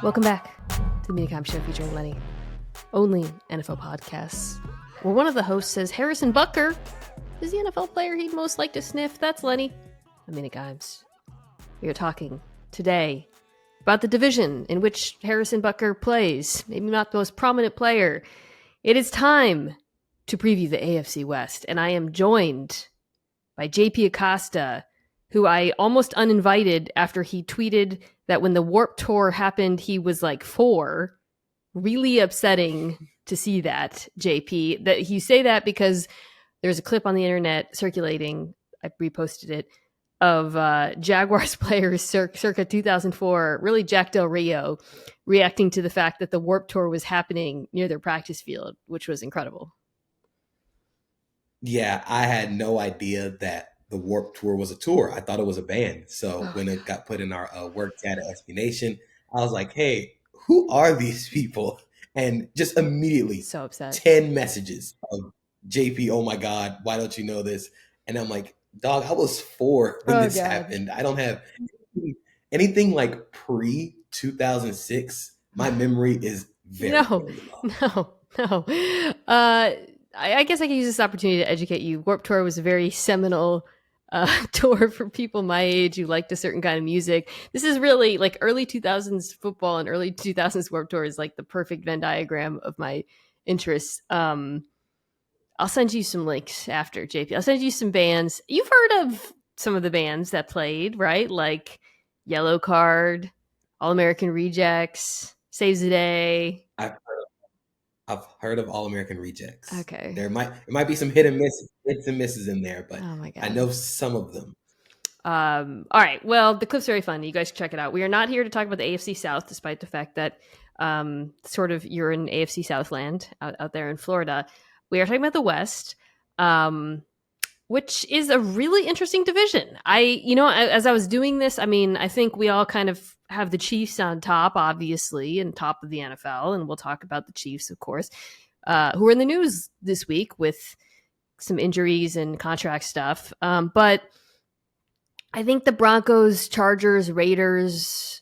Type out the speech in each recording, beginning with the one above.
Welcome back to the Mina Kimes Show featuring Lenny. Only NFL podcasts. Where one of the hosts says Harrison Butker is the NFL player he'd most like to sniff. That's Lenny. I'm Mina Kimes. We are talking today about the division in which Harrison Butker plays. Maybe not the most prominent player. It is time to preview the AFC West, and I am joined by JP Acosta, who I almost uninvited after he tweeted that when the Warped Tour happened, he was like 4. Really upsetting to see that, JP. That you say that because there's a clip on the internet circulating, I reposted it, of Jaguars players circa 2004, really Jack Del Rio, reacting to the fact that the Warped Tour was happening near their practice field, which was incredible. Yeah, I had no idea that the Warped Tour was a tour. I thought it was a band. So when it got put in our work chat at SB Nation, I was like, hey, who are these people? And just immediately, so upset. 10 messages of JP, oh my God, why don't you know this? And I'm like, dog, I was 4 when this happened. I don't have anything like pre-2006. My memory is very low. No. I guess I can use this opportunity to educate you. Warped Tour was a very seminal tour for people my age who liked a certain kind of music. This is really like early 2000s football and early 2000s Warped Tour is like the perfect Venn diagram of my interests. I'll send you some links after, JP. I'll send you some bands. You've heard of some of the bands that played, right? Like Yellow Card, All American Rejects, Saves the Day. I've heard of All American Rejects. Okay. It might be some hits and misses in there, but oh my God. I know some of them. All right. Well, the clip's very fun. You guys can check it out. We are not here to talk about the AFC South, despite the fact that sort of you're in AFC South land out there in Florida. We are talking about the West, which is a really interesting division. As I was doing this, I think we all kind of have the Chiefs on top, obviously, and top of the NFL, and we'll talk about the Chiefs, of course, who are in the news this week with some injuries and contract stuff. But I think the Broncos, Chargers, Raiders,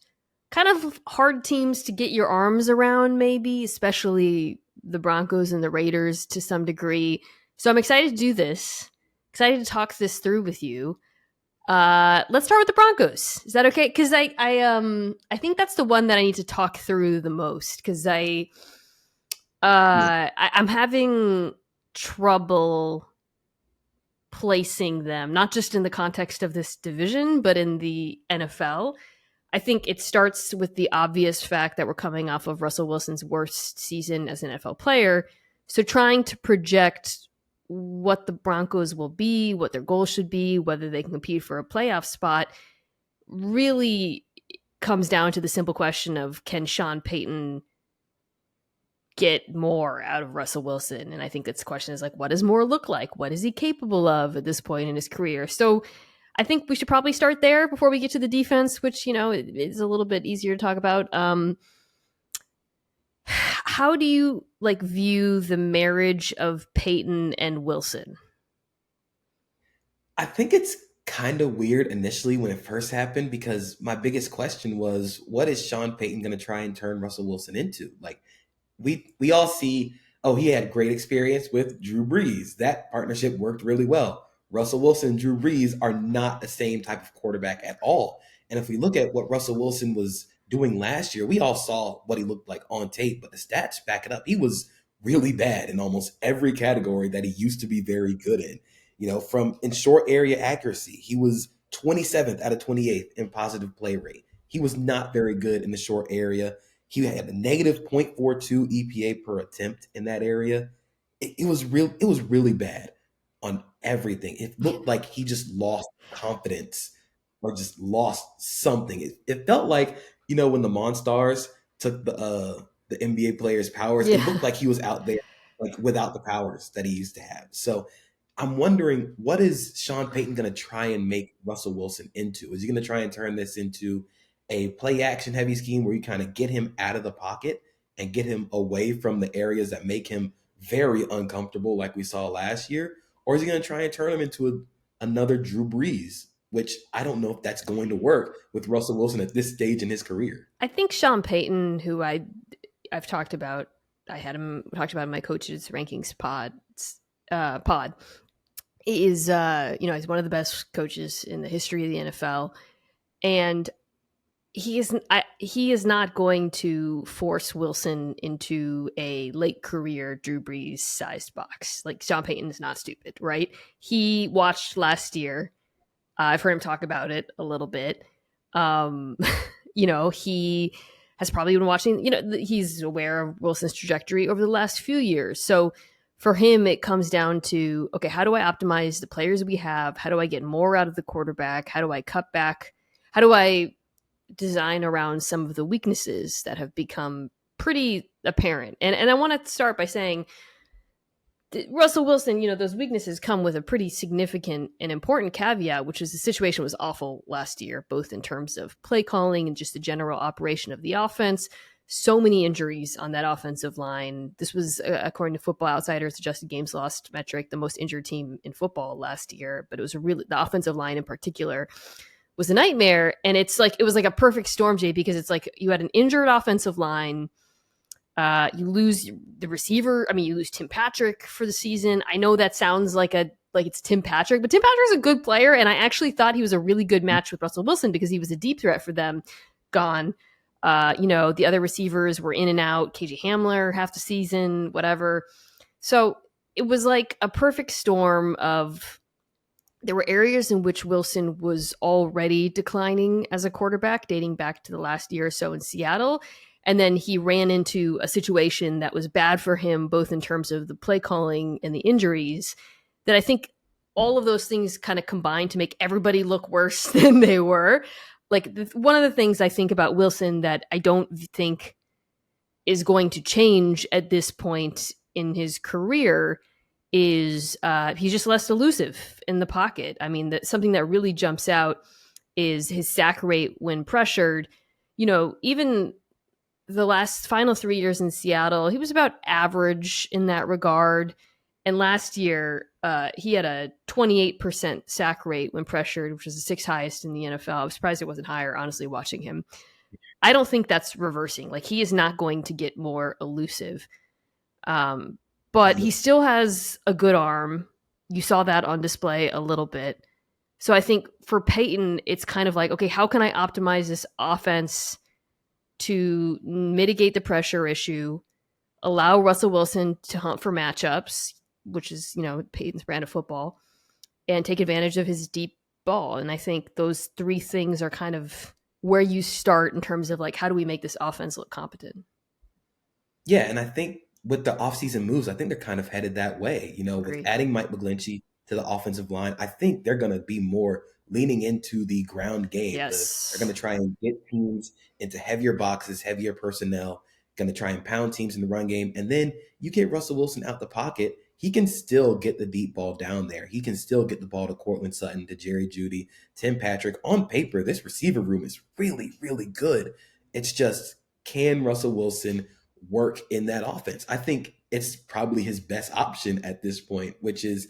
kind of hard teams to get your arms around, maybe, especially the Broncos and the Raiders to some degree. So I'm excited to do this. Excited to talk this through with you. Let's start with the Broncos. Is that okay? Because I think that's the one that I need to talk through the most because I'm having trouble placing them, not just in the context of this division, but in the NFL. I think it starts with the obvious fact that we're coming off of Russell Wilson's worst season as an NFL player. So trying to project what the Broncos will be, what their goals should be, whether they can compete for a playoff spot, really comes down to the simple question of, can Sean Payton get more out of Russell Wilson? And I think this question is like, what does more look like? What is he capable of at this point in his career? So I think we should probably start there before we get to the defense, which, is a little bit easier to talk about. How do you view the marriage of Peyton and Wilson? I think it's kind of weird initially when it first happened because my biggest question was, what is Sean Payton going to try and turn Russell Wilson into? Like we all see, he had great experience with Drew Brees. That partnership worked really well. Russell Wilson and Drew Brees are not the same type of quarterback at all. And if we look at what Russell Wilson was doing last year, we all saw what he looked like on tape, but the stats back it up. He was really bad in almost every category that he used to be very good in. From in short area accuracy, he was 27th out of 28th in positive play rate. He was not very good in the short area. He had a negative 0.42 EPA per attempt in that area. It was really bad on everything. It looked like he just lost confidence or just lost something. It felt like, when the Monstars took the NBA players' powers, It looked like he was out there without the powers that he used to have. So I'm wondering, what is Sean Payton going to try and make Russell Wilson into? Is he going to try and turn this into a play action heavy scheme where you kind of get him out of the pocket and get him away from the areas that make him very uncomfortable like we saw last year? Or is he going to try and turn him into another Drew Brees which I don't know if that's going to work with Russell Wilson at this stage in his career. I think Sean Payton, who I've talked about, I had him talked about in my coaches rankings pod, is he's one of the best coaches in the history of the NFL, and he is not going to force Wilson into a late career Drew Brees sized box. Like, Sean Payton is not stupid, right? He watched last year. I've heard him talk about it a little bit. He has probably been watching, he's aware of Wilson's trajectory over the last few years. So for him, it comes down to, okay, how do I optimize the players we have? How do I get more out of the quarterback? How do I cut back? How do I design around some of the weaknesses that have become pretty apparent? And I want to start by saying, Russell Wilson, those weaknesses come with a pretty significant and important caveat, which is the situation was awful last year, both in terms of play calling and just the general operation of the offense. So many injuries on that offensive line. This was, according to Football Outsiders, adjusted games lost metric, the most injured team in football last year. But it was the offensive line in particular was a nightmare. And it was like a perfect storm, Jay, because it's like you had an injured offensive line. You lose the receiver. I mean, you lose Tim Patrick for the season. I know that sounds like it's Tim Patrick, but Tim Patrick's a good player, and I actually thought he was a really good match with Russell Wilson because he was a deep threat for them. Gone. The other receivers were in and out. KJ Hamler half the season, whatever. So it was like a perfect storm of. There were areas in which Wilson was already declining as a quarterback, dating back to the last year or so in Seattle. And then he ran into a situation that was bad for him, both in terms of the play calling and the injuries, that I think all of those things kind of combined to make everybody look worse than they were. Like, one of the things I think about Wilson that I don't think is going to change at this point in his career is he's just less elusive in the pocket. I mean, something that really jumps out is his sack rate when pressured. Even the final 3 years in Seattle, he was about average in that regard. And last year, he had a 28% sack rate when pressured, which was the sixth highest in the NFL. I was surprised it wasn't higher, honestly, watching him. I don't think that's reversing. Like, he is not going to get more elusive. But he still has a good arm. You saw that on display a little bit. So I think for Peyton, it's kind of like, okay, how can I optimize this offense to mitigate the pressure issue, allow Russell Wilson to hunt for matchups, which is, Peyton's brand of football, and take advantage of his deep ball. And I think those three things are kind of where you start in terms of like, how do we make this offense look competent? Yeah, and I think with the offseason moves, I think they're kind of headed that way. Agreed. With adding Mike McGlinchey to the offensive line, I think they're going to be more leaning into the ground game. Yes. They're going to try and get teams into heavier boxes, heavier personnel, going to try and pound teams in the run game. And then you get Russell Wilson out the pocket. He can still get the deep ball down there. He can still get the ball to Cortland Sutton, to Jerry Jeudy, Tim Patrick. On paper, this receiver room is really, really good. It's just, can Russell Wilson work in that offense? I think it's probably his best option at this point, which is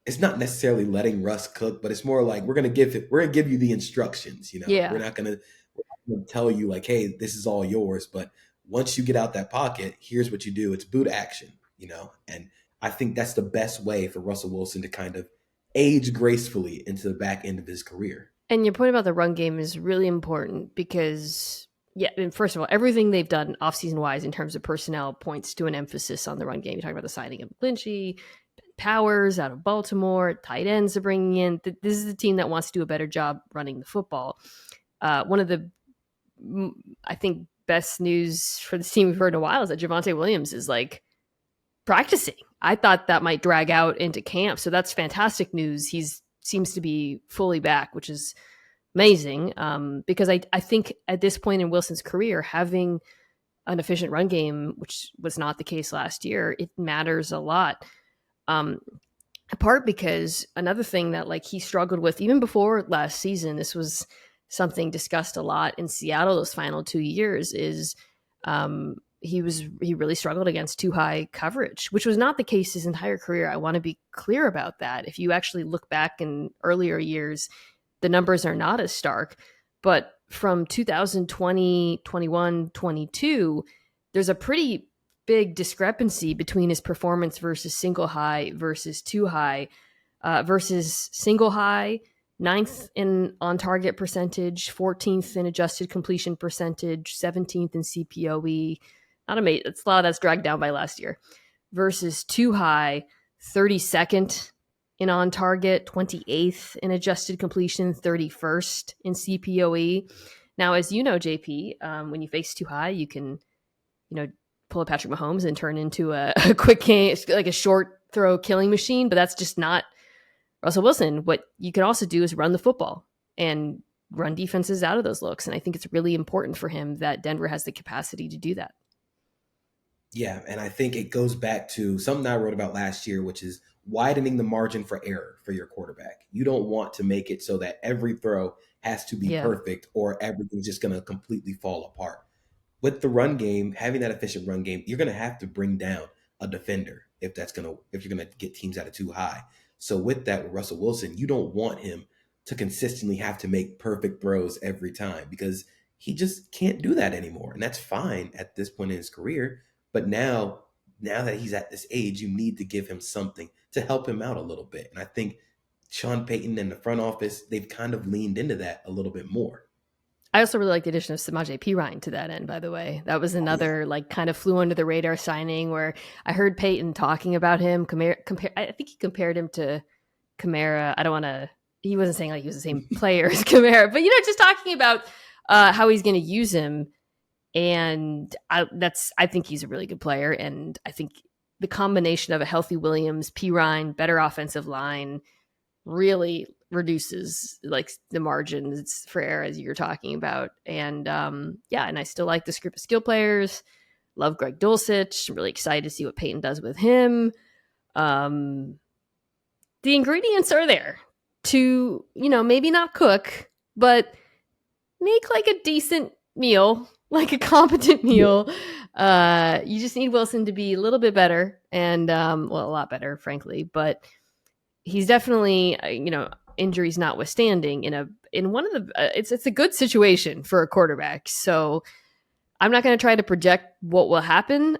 it's not necessarily letting Russ cook, but it's more like we're gonna give you the instructions. Yeah. We're not gonna tell you like, hey, this is all yours. But once you get out that pocket, here's what you do. It's boot action, and I think that's the best way for Russell Wilson to kind of age gracefully into the back end of his career. And your point about the run game is really important because, first of all, everything they've done offseason wise in terms of personnel points to an emphasis on the run game. You talk about the signing of McGlinchey, Powers out of Baltimore, tight ends they're bringing in. This is a team that wants to do a better job running the football. One of the, I think, best news for this team we've heard in a while is that Javonte Williams is like practicing. I thought that might drag out into camp. So that's fantastic news. He seems to be fully back, which is amazing. Because I think at this point in Wilson's career, having an efficient run game, which was not the case last year, it matters a lot. Apart because another thing that like he struggled with even before last season, this was something discussed a lot in Seattle those final 2 years, is he really struggled against too high coverage, which was not the case his entire career. I want to be clear about that. If you actually look back in earlier years, the numbers are not as stark. But from 2020, 21, 22, there's a pretty big discrepancy between his performance versus single high versus too high versus single high, 9th in on target percentage, 14th in adjusted completion percentage, 17th in CPOE. Not amazing. It's a lot that's dragged down by last year. Versus too high, 32nd in on target, 28th in adjusted completion, 31st in CPOE. Now, as you know, JP, when you face too high, you can, pull a Patrick Mahomes and turn into a quick game, like a short throw killing machine. But that's just not Russell Wilson. What you can also do is run the football and run defenses out of those looks. And I think it's really important for him that Denver has the capacity to do that. Yeah, and I think it goes back to something I wrote about last year, which is widening the margin for error for your quarterback. You don't want to make it so that every throw has to be perfect or everything's just going to completely fall apart. With the run game, having that efficient run game, you're going to have to bring down a defender if you're going to get teams out of too high. So with that, with Russell Wilson, you don't want him to consistently have to make perfect throws every time because he just can't do that anymore. And that's fine at this point in his career. But now that he's at this age, you need to give him something to help him out a little bit. And I think Sean Payton and the front office, they've kind of leaned into that a little bit more. I also really like the addition of Samaje Perine to that end, by the way. That was another kind of flew under the radar signing where I heard Payton talking about him. I think he compared him to Kamara. He wasn't saying like he was the same player as Kamara, but just talking about how he's going to use him. And I think he's a really good player. And I think the combination of a healthy Williams, Perine, better offensive line really reduces like the margins for error as you're talking about. And and I still like this group of skill players. Love Greg Dulcich. I'm really excited to see what Peyton does with him. The ingredients are there to, maybe not cook, but make like a decent meal, like a competent meal. You just need Wilson to be a little bit better and, a lot better, frankly, but he's definitely, injuries notwithstanding in one of the, it's a good situation for a quarterback. So I'm not going to try to project what will happen.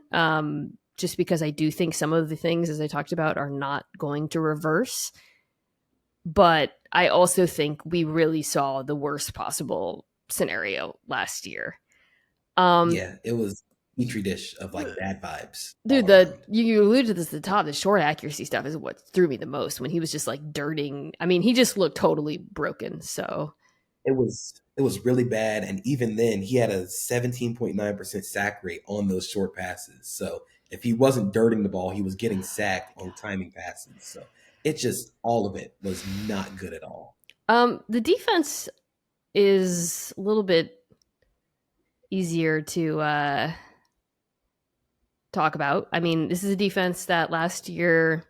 Just because I do think some of the things, as I talked about, are not going to reverse. But I also think we really saw the worst possible scenario last year. It was petri dish of like bad vibes. Dude, you alluded to this at the top. The short accuracy stuff is what threw me the most when he was just like dirting. I mean, he just looked totally broken. So it was really bad. And even then, he had a 17.9% sack rate on those short passes. So if he wasn't dirting the ball, he was getting sacked on timing passes. So it just, all of it was not good at all. The defense is a little bit easier to talk about. I mean, this is a defense that last year,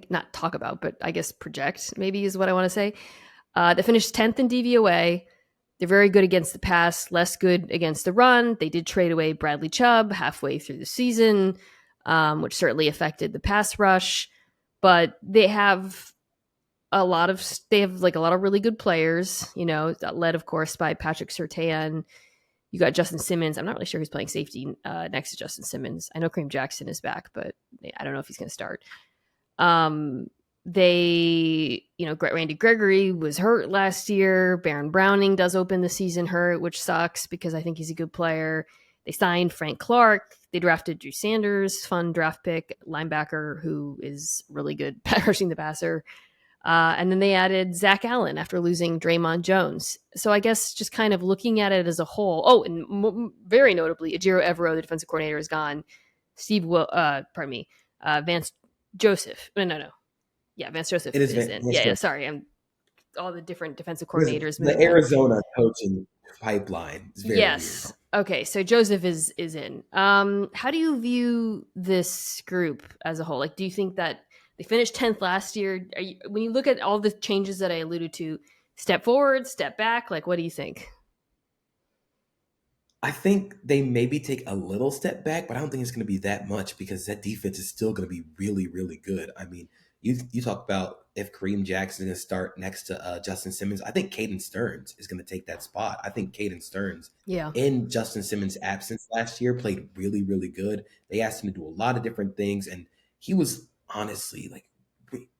not talk about, but I guess project maybe is what I want to say. They finished 10th in DVOA. They're very good against the pass, less good against the run. They did trade away Bradley Chubb halfway through the season, which certainly affected the pass rush. But they have a lot of really good players, led of course by Patrick Surtain. You got Justin Simmons. I'm not really sure who's playing safety next to Justin Simmons. I know Kareem Jackson is back, but I don't know if he's going to start. Randy Gregory was hurt last year. Baron Browning does open the season hurt, which sucks because I think he's a good player. They signed Frank Clark. They drafted Drew Sanders, fun draft pick, linebacker who is really good at rushing the passer. And then they added Zach Allen after losing Draymond Jones. So I guess just kind of looking at it as a whole. Oh, and very notably, Ejiro Evero, the defensive coordinator, is gone. Vance Joseph. No. Yeah, Vance Joseph is in. Sorry. All the different defensive coordinators. The Arizona coaching pipeline is very weird. Okay, so Joseph is in. How do you view this group as a whole? Like, do you think that they finished 10th last year? When you look at all the changes that I alluded to, step forward, step back, like what do you think? I think they maybe take a little step back, but I don't think it's going to be that much because that defense is still going to be really, really good. I mean, you talk about if Kareem Jackson is going to start next to Justin Simmons. I think Caden Stearns is going to take that spot. I think Caden Stearns, Yeah. in Justin Simmons' absence last year, played really, really good. They asked him to do a lot of different things, and he was honestly like,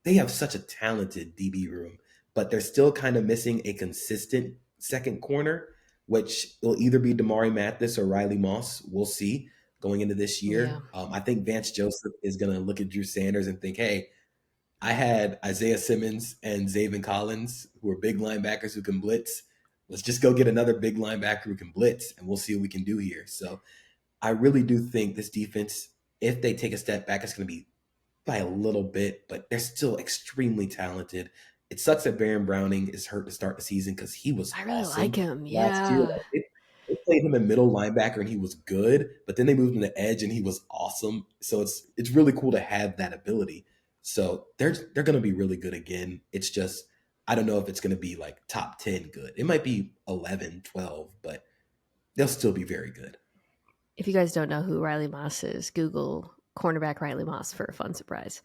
they have such a talented DB room, but they're still kind of missing a consistent second corner, which will either be Damari Mathis or Riley Moss. We'll see going into this Yeah. year. I think Vance Joseph is going to look at Drew Sanders and think, hey, I had Isaiah Simmons and Zaven Collins, who are big linebackers who can blitz. Let's just go get another big linebacker who can blitz, and we'll see what we can do here. So I really do think this defense, if they take a step back, it's going to be by a little bit, but they're still extremely talented. It sucks that Baron Browning is hurt to start the season because he was I really like awesome him. last year. Yeah. Like, they played him in middle linebacker and he was good, but then they moved him to edge and he was awesome. So it's really cool to have that ability. So they're going to be really good again. It's just I don't know if it's going to be like top 10 good. It might be 11, 12, but they'll still be very good. If you guys don't know who Riley Moss is, Google cornerback Riley Moss for a fun surprise.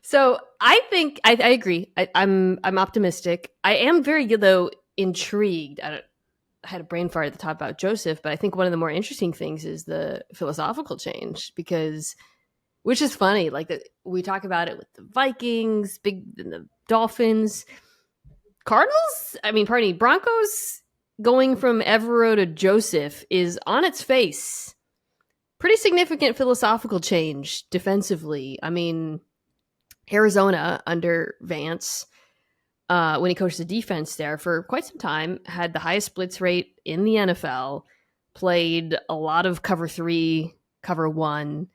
So I think I agree. I'm optimistic. I am very, though, intrigued. I had a brain fart at the top about Joseph, but I think one of the more interesting things is the philosophical change because, which is funny. Like we talk about it with the Vikings, and the Dolphins, Cardinals. I mean, pardon me, Broncos. Going from Evero to Joseph is on its face pretty significant philosophical change defensively. I mean, Arizona under Vance, when he coached the defense there for quite some time, had the highest blitz rate in the NFL, played a lot of cover 3, cover 1.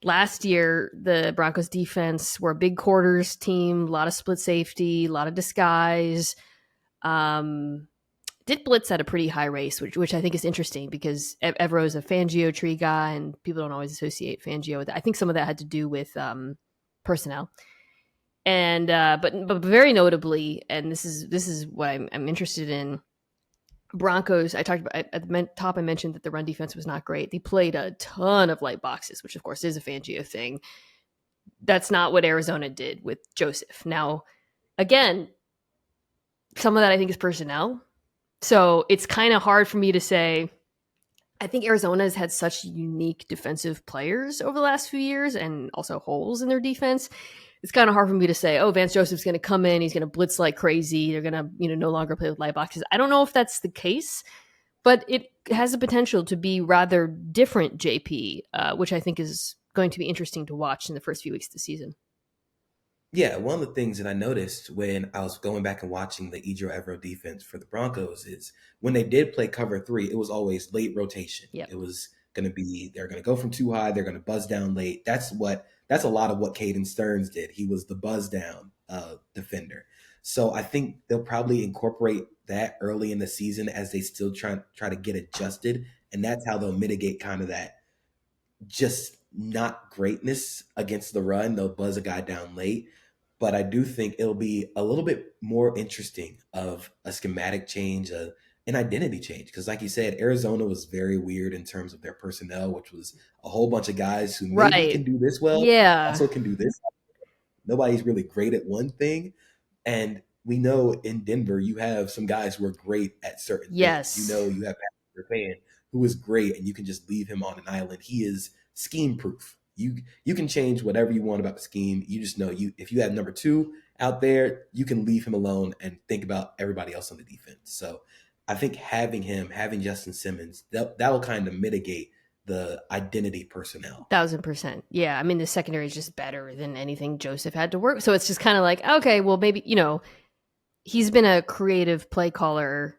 Last year, the Broncos defense were a big quarters team, a lot of split safety, a lot of disguise. Did blitz at a pretty high rate, which I think is interesting because Evero is a Fangio tree guy, and people don't always associate Fangio with that. I think some of that had to do with personnel, and but very notably, and this is what I'm interested in. Broncos. I talked about at the top. I mentioned that the run defense was not great. They played a ton of light boxes, which of course is a Fangio thing. That's not what Arizona did with Joseph. Now, again, some of that I think is personnel. So it's kind of hard for me to say. I think Arizona has had such unique defensive players over the last few years and also holes in their defense. It's kind of hard for me to say, oh, Vance Joseph's going to come in. He's going to blitz like crazy. They're going to, no longer play with light boxes. I don't know if that's the case, but it has the potential to be rather different, JP, which I think is going to be interesting to watch in the first few weeks of the season. Yeah, one of the things that I noticed when I was going back and watching the Ejiro Evero defense for the Broncos is when they did play cover 3, it was always late rotation. Yep. It was going to be, they're going to go from too high, they're going to buzz down late. That's a lot of what Caden Stearns did. He was the buzz down defender. So I think they'll probably incorporate that early in the season as they still try to get adjusted. And that's how they'll mitigate kind of that just not greatness against the run. They'll buzz a guy down late. But I do think it'll be a little bit more interesting of a schematic change, an identity change. Because like you said, Arizona was very weird in terms of their personnel, which was a whole bunch of guys who maybe can do this well, also can do this. Nobody's really great at one thing. And we know in Denver, you have some guys who are great at certain things. You have Patrick Surtain, who is great, and you can just leave him on an island. He is scheme proof. You can change whatever you want about the scheme. You just know if you have number 2 out there, you can leave him alone and think about everybody else on the defense. So I think having Justin Simmons, that will kind of mitigate the identity personnel. 1,000%. Yeah. I mean, the secondary is just better than anything Joseph had to work. So it's just kind of like, okay, well, maybe, he's been a creative play caller,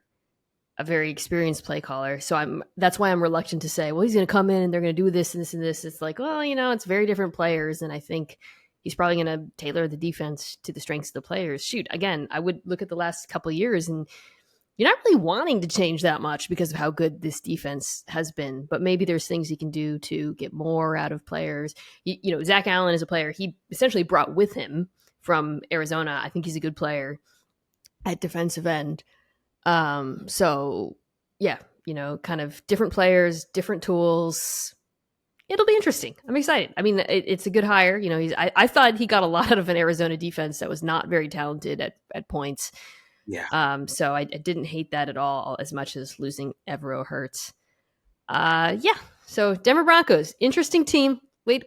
a very experienced play caller. So that's why I'm reluctant to say, well, he's going to come in and they're going to do this and this and this. It's like, well, it's very different players. And I think he's probably going to tailor the defense to the strengths of the players. Shoot, again, I would look at the last couple of years and you're not really wanting to change that much because of how good this defense has been, but maybe there's things he can do to get more out of players. Zach Allen is a player he essentially brought with him from Arizona. I think he's a good player at defensive end. So yeah, kind of different players, different tools. It'll be interesting. I'm excited. I mean, it's a good hire. I thought he got a lot out of an Arizona defense that was not very talented at points. Yeah. So I didn't hate that at all as much as losing Evero hurts. Yeah. So Denver Broncos, interesting team. Let's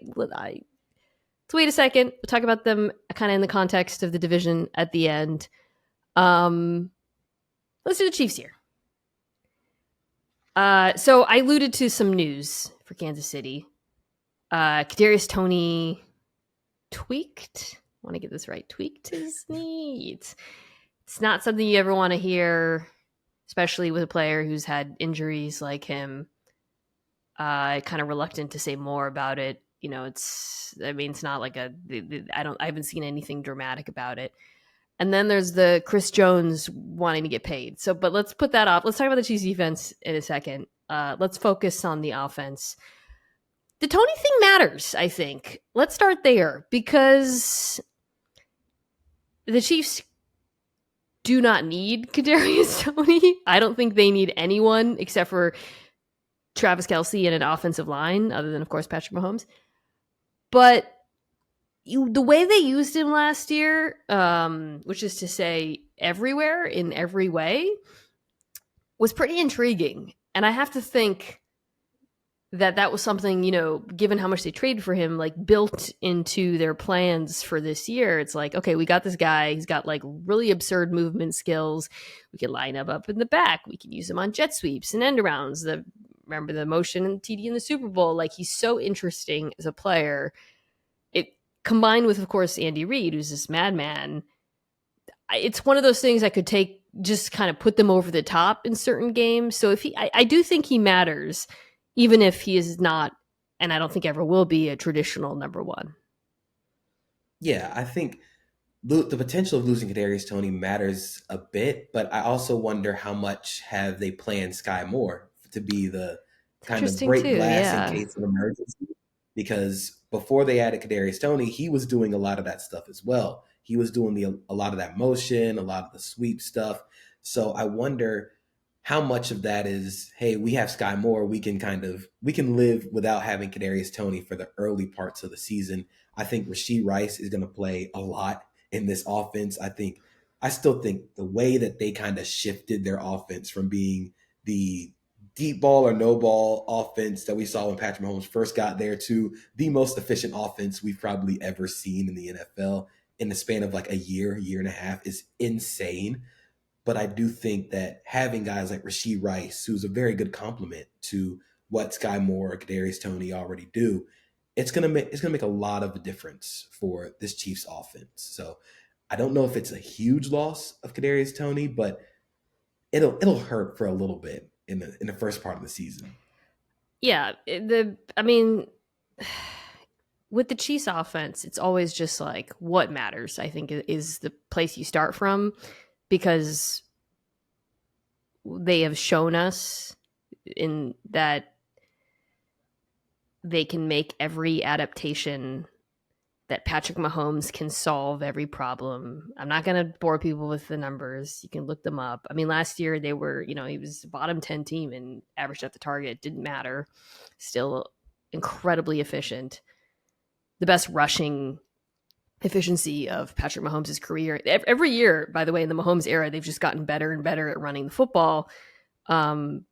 wait a second. We'll talk about them kind of in the context of the division at the end. Let's do the Chiefs here. So I alluded to some news for Kansas City. Kadarius Toney tweaked. I want to get this right. Tweaked his knee. It's not something you ever want to hear, especially with a player who's had injuries like him. Kind of reluctant to say more about it. It's not like I haven't seen anything dramatic about it. And then there's the Chris Jones wanting to get paid. But let's put that off. Let's talk about the Chiefs defense in a second. Let's focus on the offense. The Toney thing matters, I think. Let's start there because the Chiefs do not need Kadarius Toney. I don't think they need anyone except for Travis Kelce and an offensive line, other than, of course, Patrick Mahomes. But the way they used him last year, which is to say everywhere in every way, was pretty intriguing. And I have to think that was something, given how much they traded for him, like built into their plans for this year. It's like, okay, we got this guy. He's got like really absurd movement skills. We can line him up in the back. We can use him on jet sweeps and end arounds. Remember the motion and TD in the Super Bowl. Like, he's so interesting as a player. It combined with, of course, Andy Reid, who's this madman. It's one of those things I could take, just kind of put them over the top in certain games. So I do think he matters, even if he is not, and I don't think ever will be, a traditional number one. Yeah, I think the potential of losing Kadarius Toney matters a bit, but I also wonder how much have they planned Sky Moore to be the kind of break glass in case of emergency. Because before they added Kadarius Toney, he was doing a lot of that stuff as well. He was doing a lot of that motion, a lot of the sweep stuff. So I wonder how much of that is, hey, we have Sky Moore, we can live without having Kadarius Toney for the early parts of the season. I think Rashee Rice is going to play a lot in this offense. I still think the way that they kind of shifted their offense from being the deep ball or no ball offense that we saw when Patrick Mahomes first got there to the most efficient offense we've probably ever seen in the NFL in the span of like a year and a half is insane. But I do think that having guys like Rashee Rice, who's a very good complement to what Sky Moore or Kadarius Toney already do, it's gonna make a lot of a difference for this Chiefs offense. So I don't know if it's a huge loss of Kadarius Toney, but it'll hurt for a little bit in the first part of the season. Yeah, with the Chiefs offense, it's always just like what matters, I think, is the place you start from, because they have shown us in that they can make every adaptation, that Patrick Mahomes can solve every problem. I'm not going to bore people with the numbers. You can look them up. I mean, last year they were, he was a bottom 10 team and averaged at the target. Didn't matter. Still incredibly efficient. The best rushing efficiency of Patrick Mahomes' career. Every year, by the way, in the Mahomes era, they've just gotten better and better at running the football,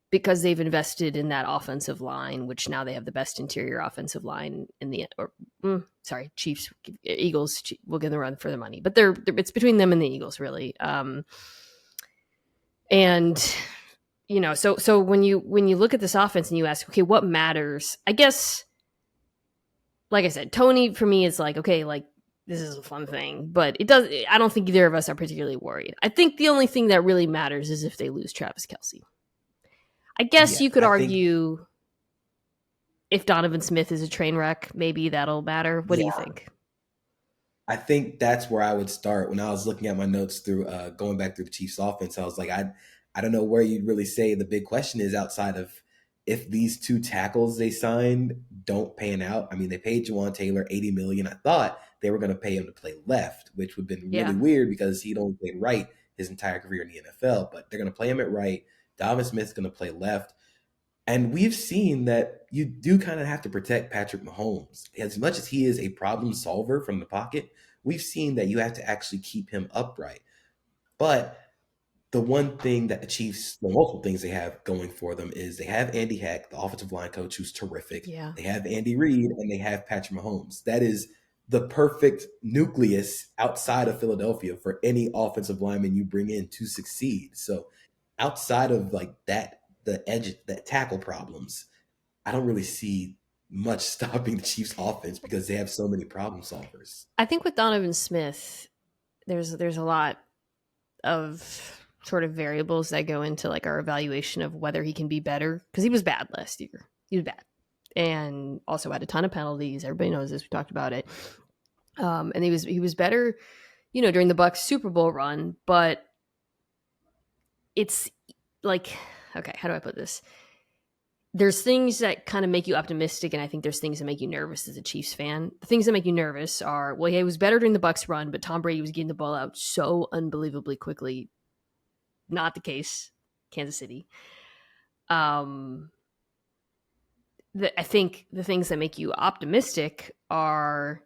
because they've invested in that offensive line, which now they have the best interior offensive line in the, Chiefs, Eagles will get the run for the money, but it's between them and the Eagles, really. So when you look at this offense and you ask, okay, what matters? I guess, like I said, Toney for me is like, okay, like, this is a fun thing, but I don't think either of us are particularly worried. I think the only thing that really matters is if they lose Travis Kelce. I guess you could argue if Donovan Smith is a train wreck, maybe that'll matter. What do you think? I think that's where I would start. When I was looking at my notes through going back through the Chiefs offense, I was like, I don't know where you'd really say the big question is outside of if these two tackles they signed don't pan out. I mean, they paid Jawan Taylor $80 million. I thought they were going to pay him to play left, which would have been really weird because he'd only played right his entire career in the NFL. But they're going to play him at right. Dalvin Smith's going to play left. And we've seen that you do kind of have to protect Patrick Mahomes. As much as he is a problem solver from the pocket, we've seen that you have to actually keep him upright. But the one thing that the Chiefs, the multiple things they have going for them is they have Andy Heck, the offensive line coach, who's terrific. Yeah. They have Andy Reid, and they have Patrick Mahomes. That is the perfect nucleus outside of Philadelphia for any offensive lineman you bring in to succeed. So outside of like that, the edge, that tackle problems, I don't really see much stopping the Chiefs offense because they have so many problem solvers. I think with Donovan Smith, there's a lot of sort of variables that go into like our evaluation of whether he can be better, because he was bad last year. He was bad and also had a ton of penalties. Everybody knows this. We talked about it. And he was better, during the Bucs Super Bowl run, but it's like, okay, how do I put this? There's things that kind of make you optimistic, and I think there's things that make you nervous as a Chiefs fan. The things that make you nervous are, well, he was better during the Bucs run, but Tom Brady was getting the ball out so unbelievably quickly. Not the case, Kansas City. I think the things that make you optimistic are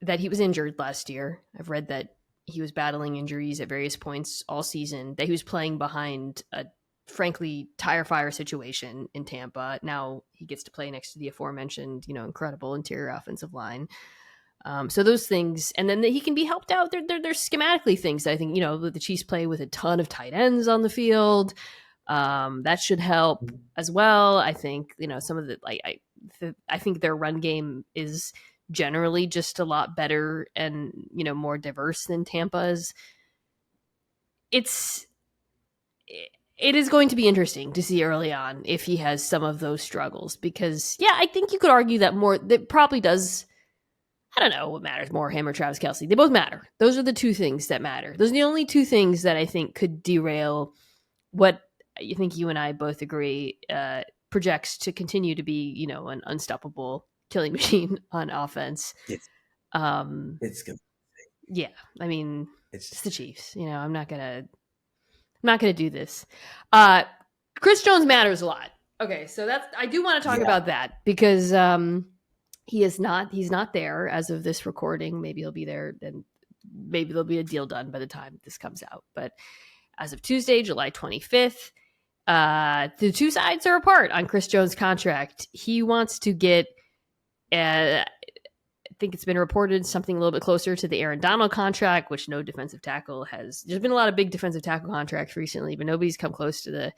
that he was injured last year. I've read that he was battling injuries at various points all season, that he was playing behind a frankly tire fire situation in Tampa. Now he gets to play next to the aforementioned, incredible interior offensive line. So those things, and then he can be helped out. They're schematically things that I think, the Chiefs play with a ton of tight ends on the field. That should help as well. I think, some of the, I think their run game is generally just a lot better and, more diverse than Tampa's. It is going to be interesting to see early on if he has some of those struggles, because I think you could argue that probably does. I don't know what matters more, him or Travis Kelce. They both matter. Those are the two things that matter. Those are the only two things that I think could derail what I think you and I both agree projects to continue to be, an unstoppable killing machine on offense. It's good. Yeah, I mean, it's the Chiefs. I'm not gonna do this. Chris Jones matters a lot. Okay, so I do want to talk about that, because he's not there as of this recording. Maybe he'll be there, and maybe there'll be a deal done by the time this comes out. But as of Tuesday, July 25th, the two sides are apart on Chris Jones' contract. He wants to get, I think it's been reported, something a little bit closer to the Aaron Donald contract, which no defensive tackle has. There's been a lot of big defensive tackle contracts recently, but nobody's come close to the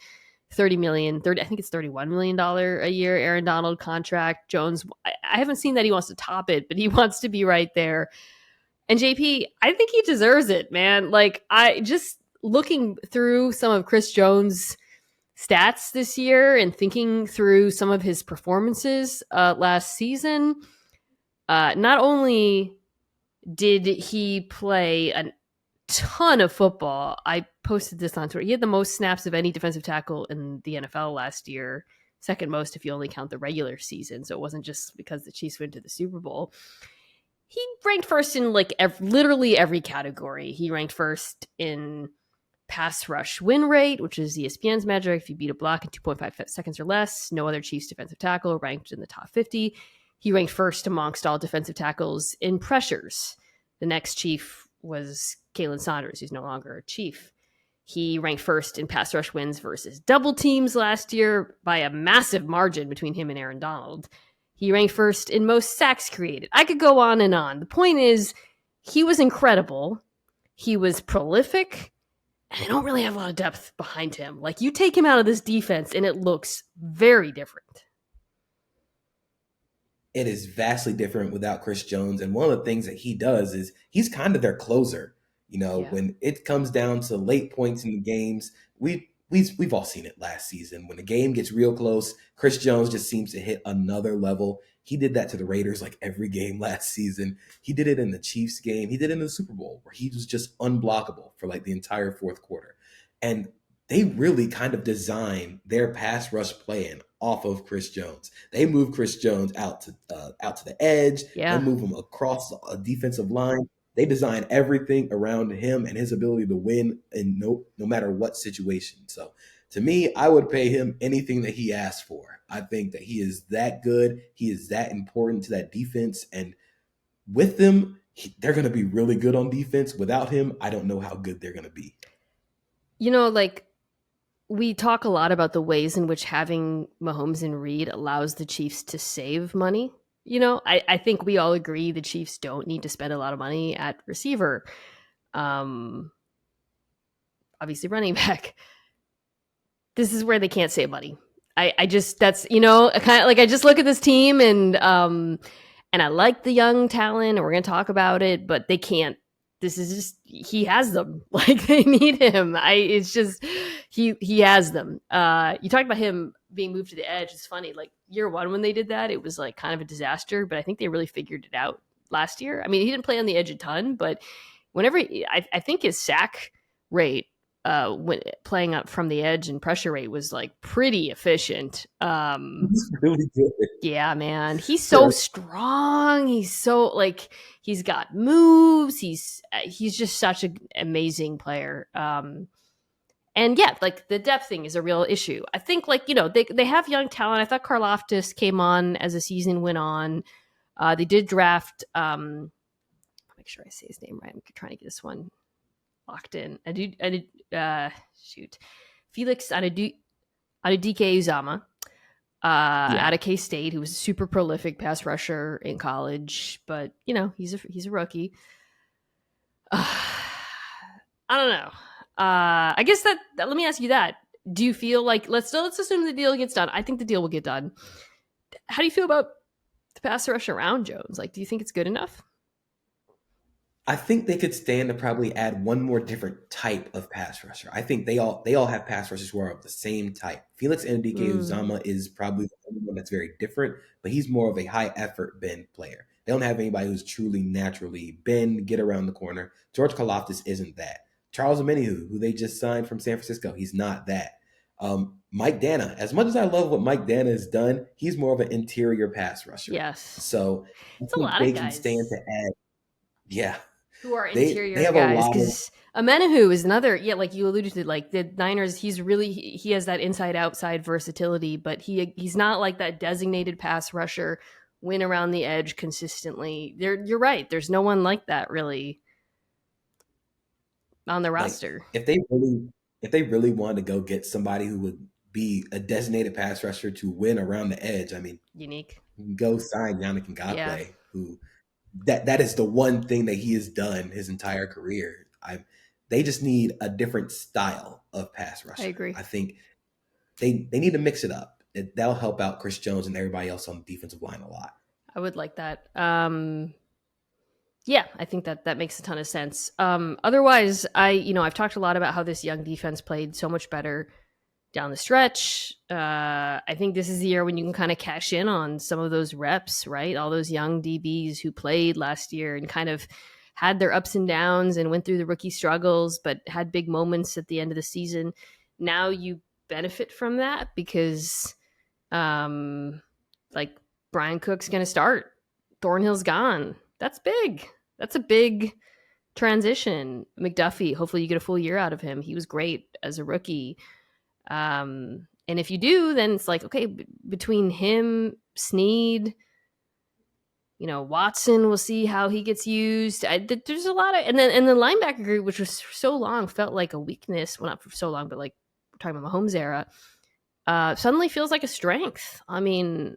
I think it's $31 million a year Aaron Donald contract. Jones, I haven't seen that he wants to top it, but he wants to be right there. And JP, I think he deserves it, man. Like, I just looking through some of Chris Jones' stats this year and thinking through some of his performances last season, not only did he play a ton of football. I posted this on Twitter. He had the most snaps of any defensive tackle in the NFL last year, second most if you only count the regular season. So it wasn't just because the Chiefs went to the Super Bowl. He ranked first in literally every category. He ranked first in pass rush win rate, which is ESPN's metric. If you beat a block in 2.5 seconds or less, no other Chiefs defensive tackle ranked in the top 50. He ranked first amongst all defensive tackles in pressures. The next Chief was Kalen Saunders, who's no longer a Chief. He ranked first in pass rush wins versus double teams last year by a massive margin between him and Aaron Donald. He ranked first in most sacks created. I could go on and on. The point is, he was incredible. He was prolific, and I don't really have a lot of depth behind him. Like, you take him out of this defense, and it looks very different. It is vastly different without Chris Jones. And one of the things that he does is he's kind of their closer. When it comes down to late points in the games, we've all seen it last season. When the game gets real close, Chris Jones just seems to hit another level. He did that to the Raiders like every game last season. He did it in the Chiefs game. He did it in the Super Bowl, where he was just unblockable for like the entire fourth quarter. And they really kind of designed their pass rush plan off of Chris Jones. They move Chris Jones out to the edge. Yeah. They move him across a defensive line. They design everything around him and his ability to win in no matter what situation. So to me, I would pay him anything that he asks for. I think that he is that good. He is that important to that defense. And with them, they're going to be really good on defense. Without him, I don't know how good they're going to be. Like, we talk a lot about the ways in which having Mahomes and Reed allows the Chiefs to save money. I think we all agree the Chiefs don't need to spend a lot of money at receiver. Obviously, running back. This is where they can't save money. I just kind of like, I just look at this team and I like the young talent and we're going to talk about it, but they can't. This is just, he has them. Like, they need him. It's just, he has them. You talked about him being moved to the edge. It's funny. Like, year one, when they did that, it was like kind of a disaster, but I think they really figured it out last year. I mean, he didn't play on the edge a ton, but whenever I think his sack rate, when playing up from the edge and pressure rate was like pretty efficient. He's really good. Yeah, man. He's so strong. He's so, like, he's got moves. He's just such an amazing player. And yeah, like, the depth thing is a real issue. I think, like, they have young talent. I thought Karlaftis came on as the season went on. They did draft, make sure I say his name right. I'm trying to get this one locked in. Felix Anudike-Uzama. Out of K-State, who was a super prolific pass rusher in college, but he's a rookie. I don't know. I guess that let me ask you that. Do you feel like, let's assume the deal gets done? I think the deal will get done. How do you feel about the pass rush around Jones? Like, do you think it's good enough? I think they could stand to probably add one more different type of pass rusher. I think they all have pass rushers who are of the same type. Felix Anudike-Uzama is probably the only one that's very different, but he's more of a high effort bend player. They don't have anybody who's truly naturally bend, get around the corner. George Karlaftis isn't that. Charles Omenihu, who they just signed from San Francisco, he's not that. Mike Dana, as much as I love what Mike Dana has done, he's more of an interior pass rusher. Yes. So it's a lot of guys. Can stand to add. Yeah. Who are interior guys, because Omenihu is another, like you alluded to, like the Niners, he has that inside-outside versatility, but he's not like that designated pass rusher, win around the edge consistently. You're right, there's no one like that really on the roster. If they really wanted to go get somebody who would be a designated pass rusher to win around the edge, I mean, unique. Go sign Yannick Ngakoue, who that is the one thing that he has done his entire career. They just need a different style of pass rusher. I agree. I think they need to mix it up. That'll help out Chris Jones and everybody else on the defensive line a lot. I would like that. Yeah, I think that makes a ton of sense. Otherwise, I've talked a lot about how this young defense played so much better down the stretch. I think this is the year when you can kind of cash in on some of those reps, right? All those young DBs who played last year and kind of had their ups and downs and went through the rookie struggles, but had big moments at the end of the season. Now you benefit from that because, like, Brian Cook's going to start. Thornhill's gone. That's big. That's a big transition. McDuffie, hopefully you get a full year out of him. He was great as a rookie. And if you do, then it's like, okay, between him, Snead, Watson, we'll see how he gets used. There's a lot of, and then the linebacker group, which was for so long felt like a weakness. Well, not for so long, but like we're talking about Mahomes era, suddenly feels like a strength. I mean,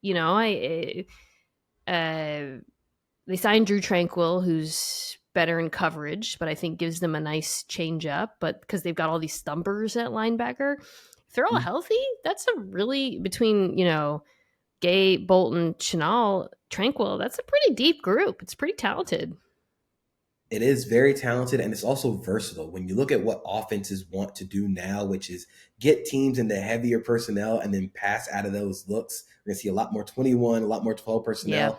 they signed Drew Tranquill, who's better in coverage, but I think gives them a nice change up. But because they've got all these thumpers at linebacker, if they're all healthy, that's a really, between, Gay, Bolton, Chenal, Tranquill, that's a pretty deep group. It's pretty talented. It is very talented, and it's also versatile. When you look at what offenses want to do now, which is get teams into heavier personnel and then pass out of those looks, we're going to see a lot more 21, a lot more 12 personnel. Yeah.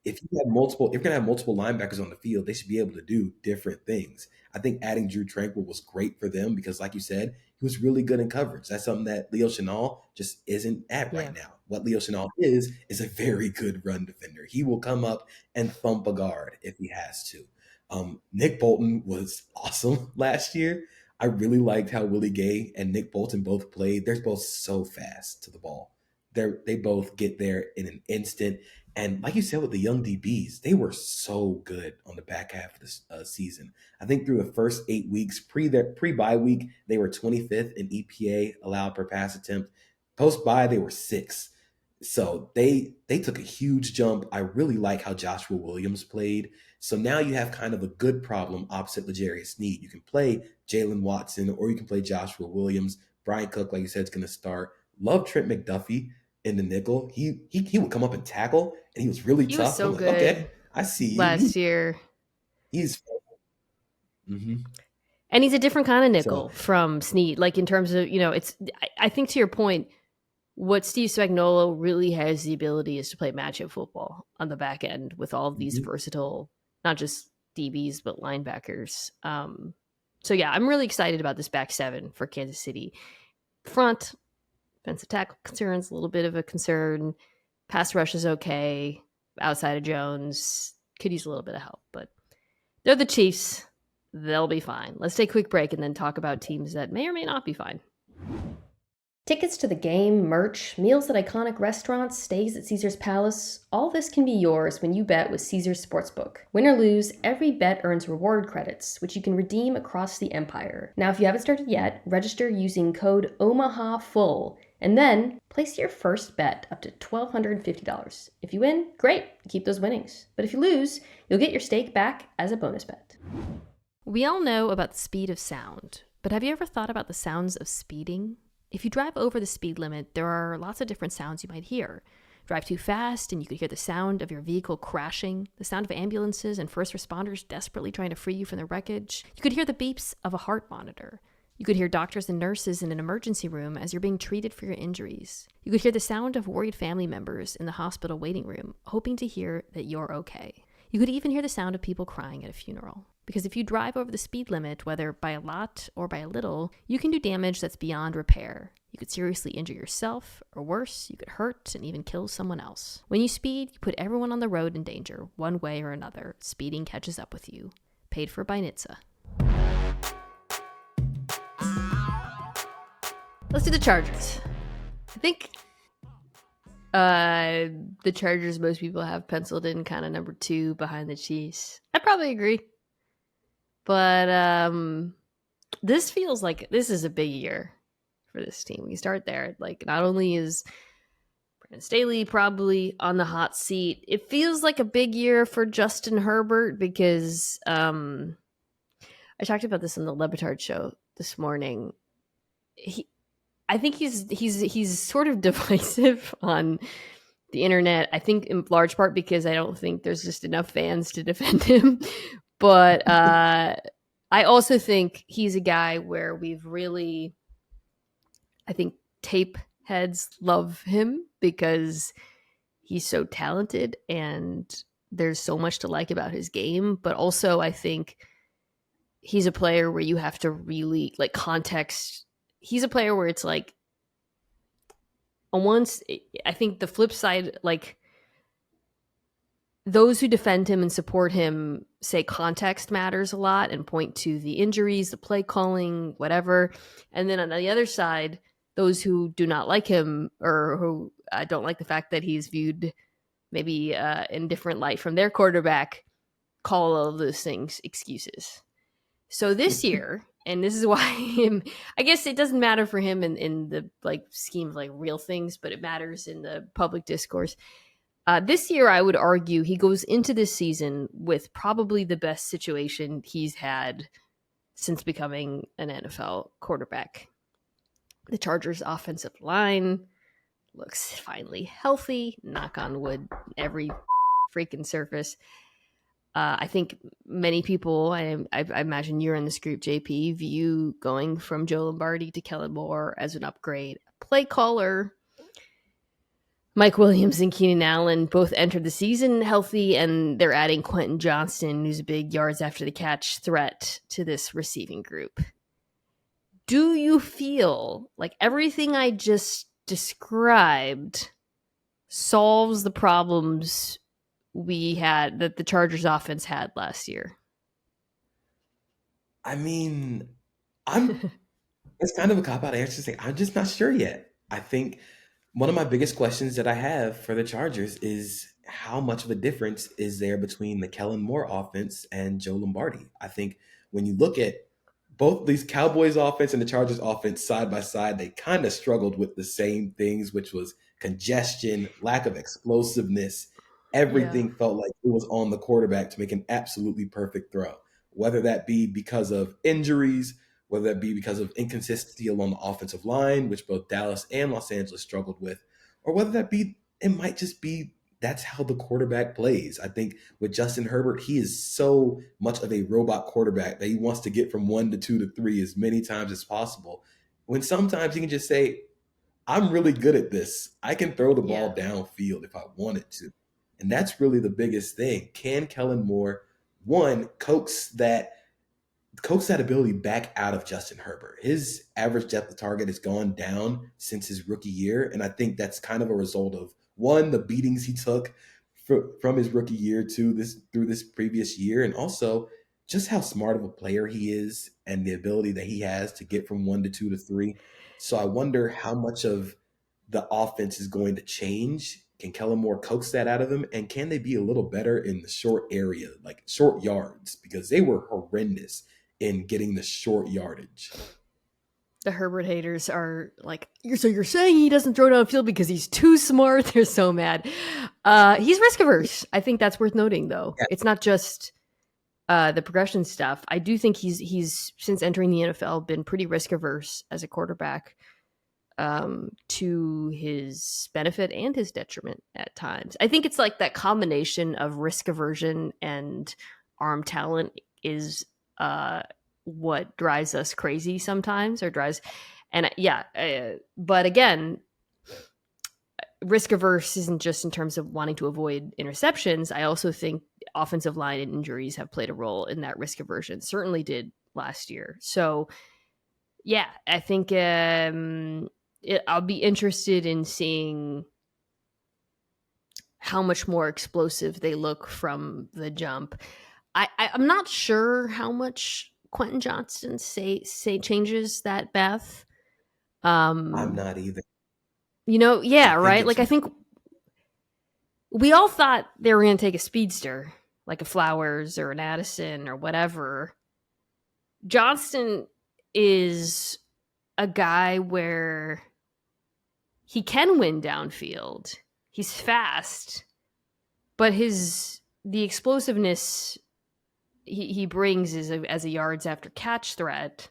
If you're going to have multiple linebackers on the field, they should be able to do different things. I think adding Drew Tranquill was great for them because, like you said, he was really good in coverage. That's something that Leo Chenal just isn't at right now. What Leo Chenal is a very good run defender. He will come up and thump a guard if he has to. Nick Bolton was awesome last year. I really liked how Willie Gay and Nick Bolton both played. They're both so fast to the ball. They both get there in an instant. And like you said with the young DBs, they were so good on the back half of this season. I think through the first 8 weeks, pre bye week, they were 25th in EPA allowed per pass attempt. Post bye, they were sixth. So they took a huge jump. I really like how Joshua Williams played. So now you have kind of a good problem opposite L'Jarius Sneed. You can play Jalen Watson or you can play Joshua Williams. Brian Cook, like you said, is going to start. Love Trent McDuffie in the nickel. He would come up and tackle, and he was really He tough. was so I'm like, good okay, I see you. last year. He's And he's a different kind of nickel So- from Sneed. Like in terms of, I think to your point, what Steve Spagnuolo really has the ability is to play matchup football on the back end with all of these versatile, not just DBs, but linebackers. So yeah, I'm really excited about this back seven for Kansas City. Front, defensive tackle concerns, a little bit of a concern. Pass rush is okay. Outside of Jones, could use a little bit of help, but they're the Chiefs. They'll be fine. Let's take a quick break and then talk about teams that may or may not be fine. Tickets to the game, merch, meals at iconic restaurants, stays at Caesar's Palace, all this can be yours when you bet with Caesar's Sportsbook. Win or lose, every bet earns reward credits, which you can redeem across the empire. Now, if you haven't started yet, register using code OMAHAFULL, and then place your first bet up to $1,250. If you win, great, keep those winnings. But if you lose, you'll get your stake back as a bonus bet. We all know about the speed of sound, but have you ever thought about the sounds of speeding? If you drive over the speed limit, there are lots of different sounds you might hear. Drive too fast and you could hear the sound of your vehicle crashing, the sound of ambulances and first responders desperately trying to free you from the wreckage. You could hear the beeps of a heart monitor. You could hear doctors and nurses in an emergency room as you're being treated for your injuries. You could hear the sound of worried family members in the hospital waiting room, hoping to hear that you're okay. You could even hear the sound of people crying at a funeral. Because if you drive over the speed limit, whether by a lot or by a little, you can do damage that's beyond repair. You could seriously injure yourself, or worse, you could hurt and even kill someone else. When you speed, you put everyone on the road in danger, one way or another. Speeding catches up with you. Paid for by NHTSA. Let's do the Chargers. I think the Chargers most people have penciled in kind of number 2 behind the Chiefs. I probably agree. But this feels like this is a big year for this team. We start there. Like, not only is Brandon Staley probably on the hot seat, it feels like a big year for Justin Herbert because I talked about this on the Le Batard show this morning. I think he's sort of divisive on the internet. I think in large part because I don't think there's just enough fans to defend him. But I also think he's a guy where we've really, I think tape heads love him because he's so talented and there's so much to like about his game. But also I think he's a player where you have to really like context. He's a player where it's like, on once, I think the flip side, like, those who defend him and support him say context matters a lot and point to the injuries, the play calling, whatever. And then on the other side, those who do not like him or who don't like the fact that he's viewed maybe in different light from their quarterback call all of those things excuses. So this year, and this is why I guess it doesn't matter for him in the like scheme of like real things, but it matters in the public discourse. This year, I would argue he goes into this season with probably the best situation he's had since becoming an NFL quarterback. The Chargers' offensive line looks finally healthy, knock on wood, every freaking surface. I think many people, I imagine you're in this group, JP, view going from Joe Lombardi to Kellen Moore as an upgrade. Play caller, Mike Williams and Keenan Allen both entered the season healthy, and they're adding Quentin Johnston, who's a big yards after the catch threat to this receiving group. Do you feel like everything I just described solves the problems we had that the Chargers offense had last year? I mean, I'm it's kind of a cop out answer to say I'm just not sure yet. I think one of my biggest questions that I have for the Chargers is how much of a difference is there between the Kellen Moore offense and Joe Lombardi? I think when you look at both these Cowboys offense and the Chargers offense side by side, they kind of struggled with the same things, which was congestion, lack of explosiveness. Yeah. Everything felt like it was on the quarterback to make an absolutely perfect throw, whether that be because of injuries, whether that be because of inconsistency along the offensive line, which both Dallas and Los Angeles struggled with, or whether that be it might just be that's how the quarterback plays. I think with Justin Herbert, he is so much of a robot quarterback that he wants to get from 1 to 2 to 3 as many times as possible. When sometimes he can just say, I'm really good at this. I can throw the ball Yeah. downfield if I wanted to. And that's really the biggest thing. Can Kellen Moore, one, coax that ability back out of Justin Herbert? His average depth of target has gone down since his rookie year, and I think that's kind of a result of one, the beatings he took from his rookie year to this through this previous year, and also just how smart of a player he is and the ability that he has to get from 1 to 2 to 3. So I wonder how much of the offense is going to change. Can Kellen Moore coax that out of them? And can they be a little better in the short area, like short yards? Because they were horrendous in getting the short yardage. The Herbert haters are like, so you're saying he doesn't throw downfield because he's too smart? They're so mad. He's risk averse. I think that's worth noting, though. Yeah, It's not just the progression stuff. I do think he's since entering the NFL been pretty risk averse as a quarterback, to his benefit and his detriment at times. I think it's like that combination of risk aversion and arm talent is what drives us crazy sometimes, or drives, and but again, risk averse isn't just in terms of wanting to avoid interceptions. I also think offensive line and injuries have played a role in that risk aversion. Certainly did last year. So yeah, I think I'll be interested in seeing how much more explosive they look from the jump. I'm not sure how much Quentin Johnston say changes that, Beth. I'm Um, not either. I yeah, think right. it's Like I think we all thought they were going to take a speedster, like a Flowers or an Addison or whatever. Johnston is a guy where he can win downfield. He's fast, but the explosiveness he brings is as a yards after catch threat.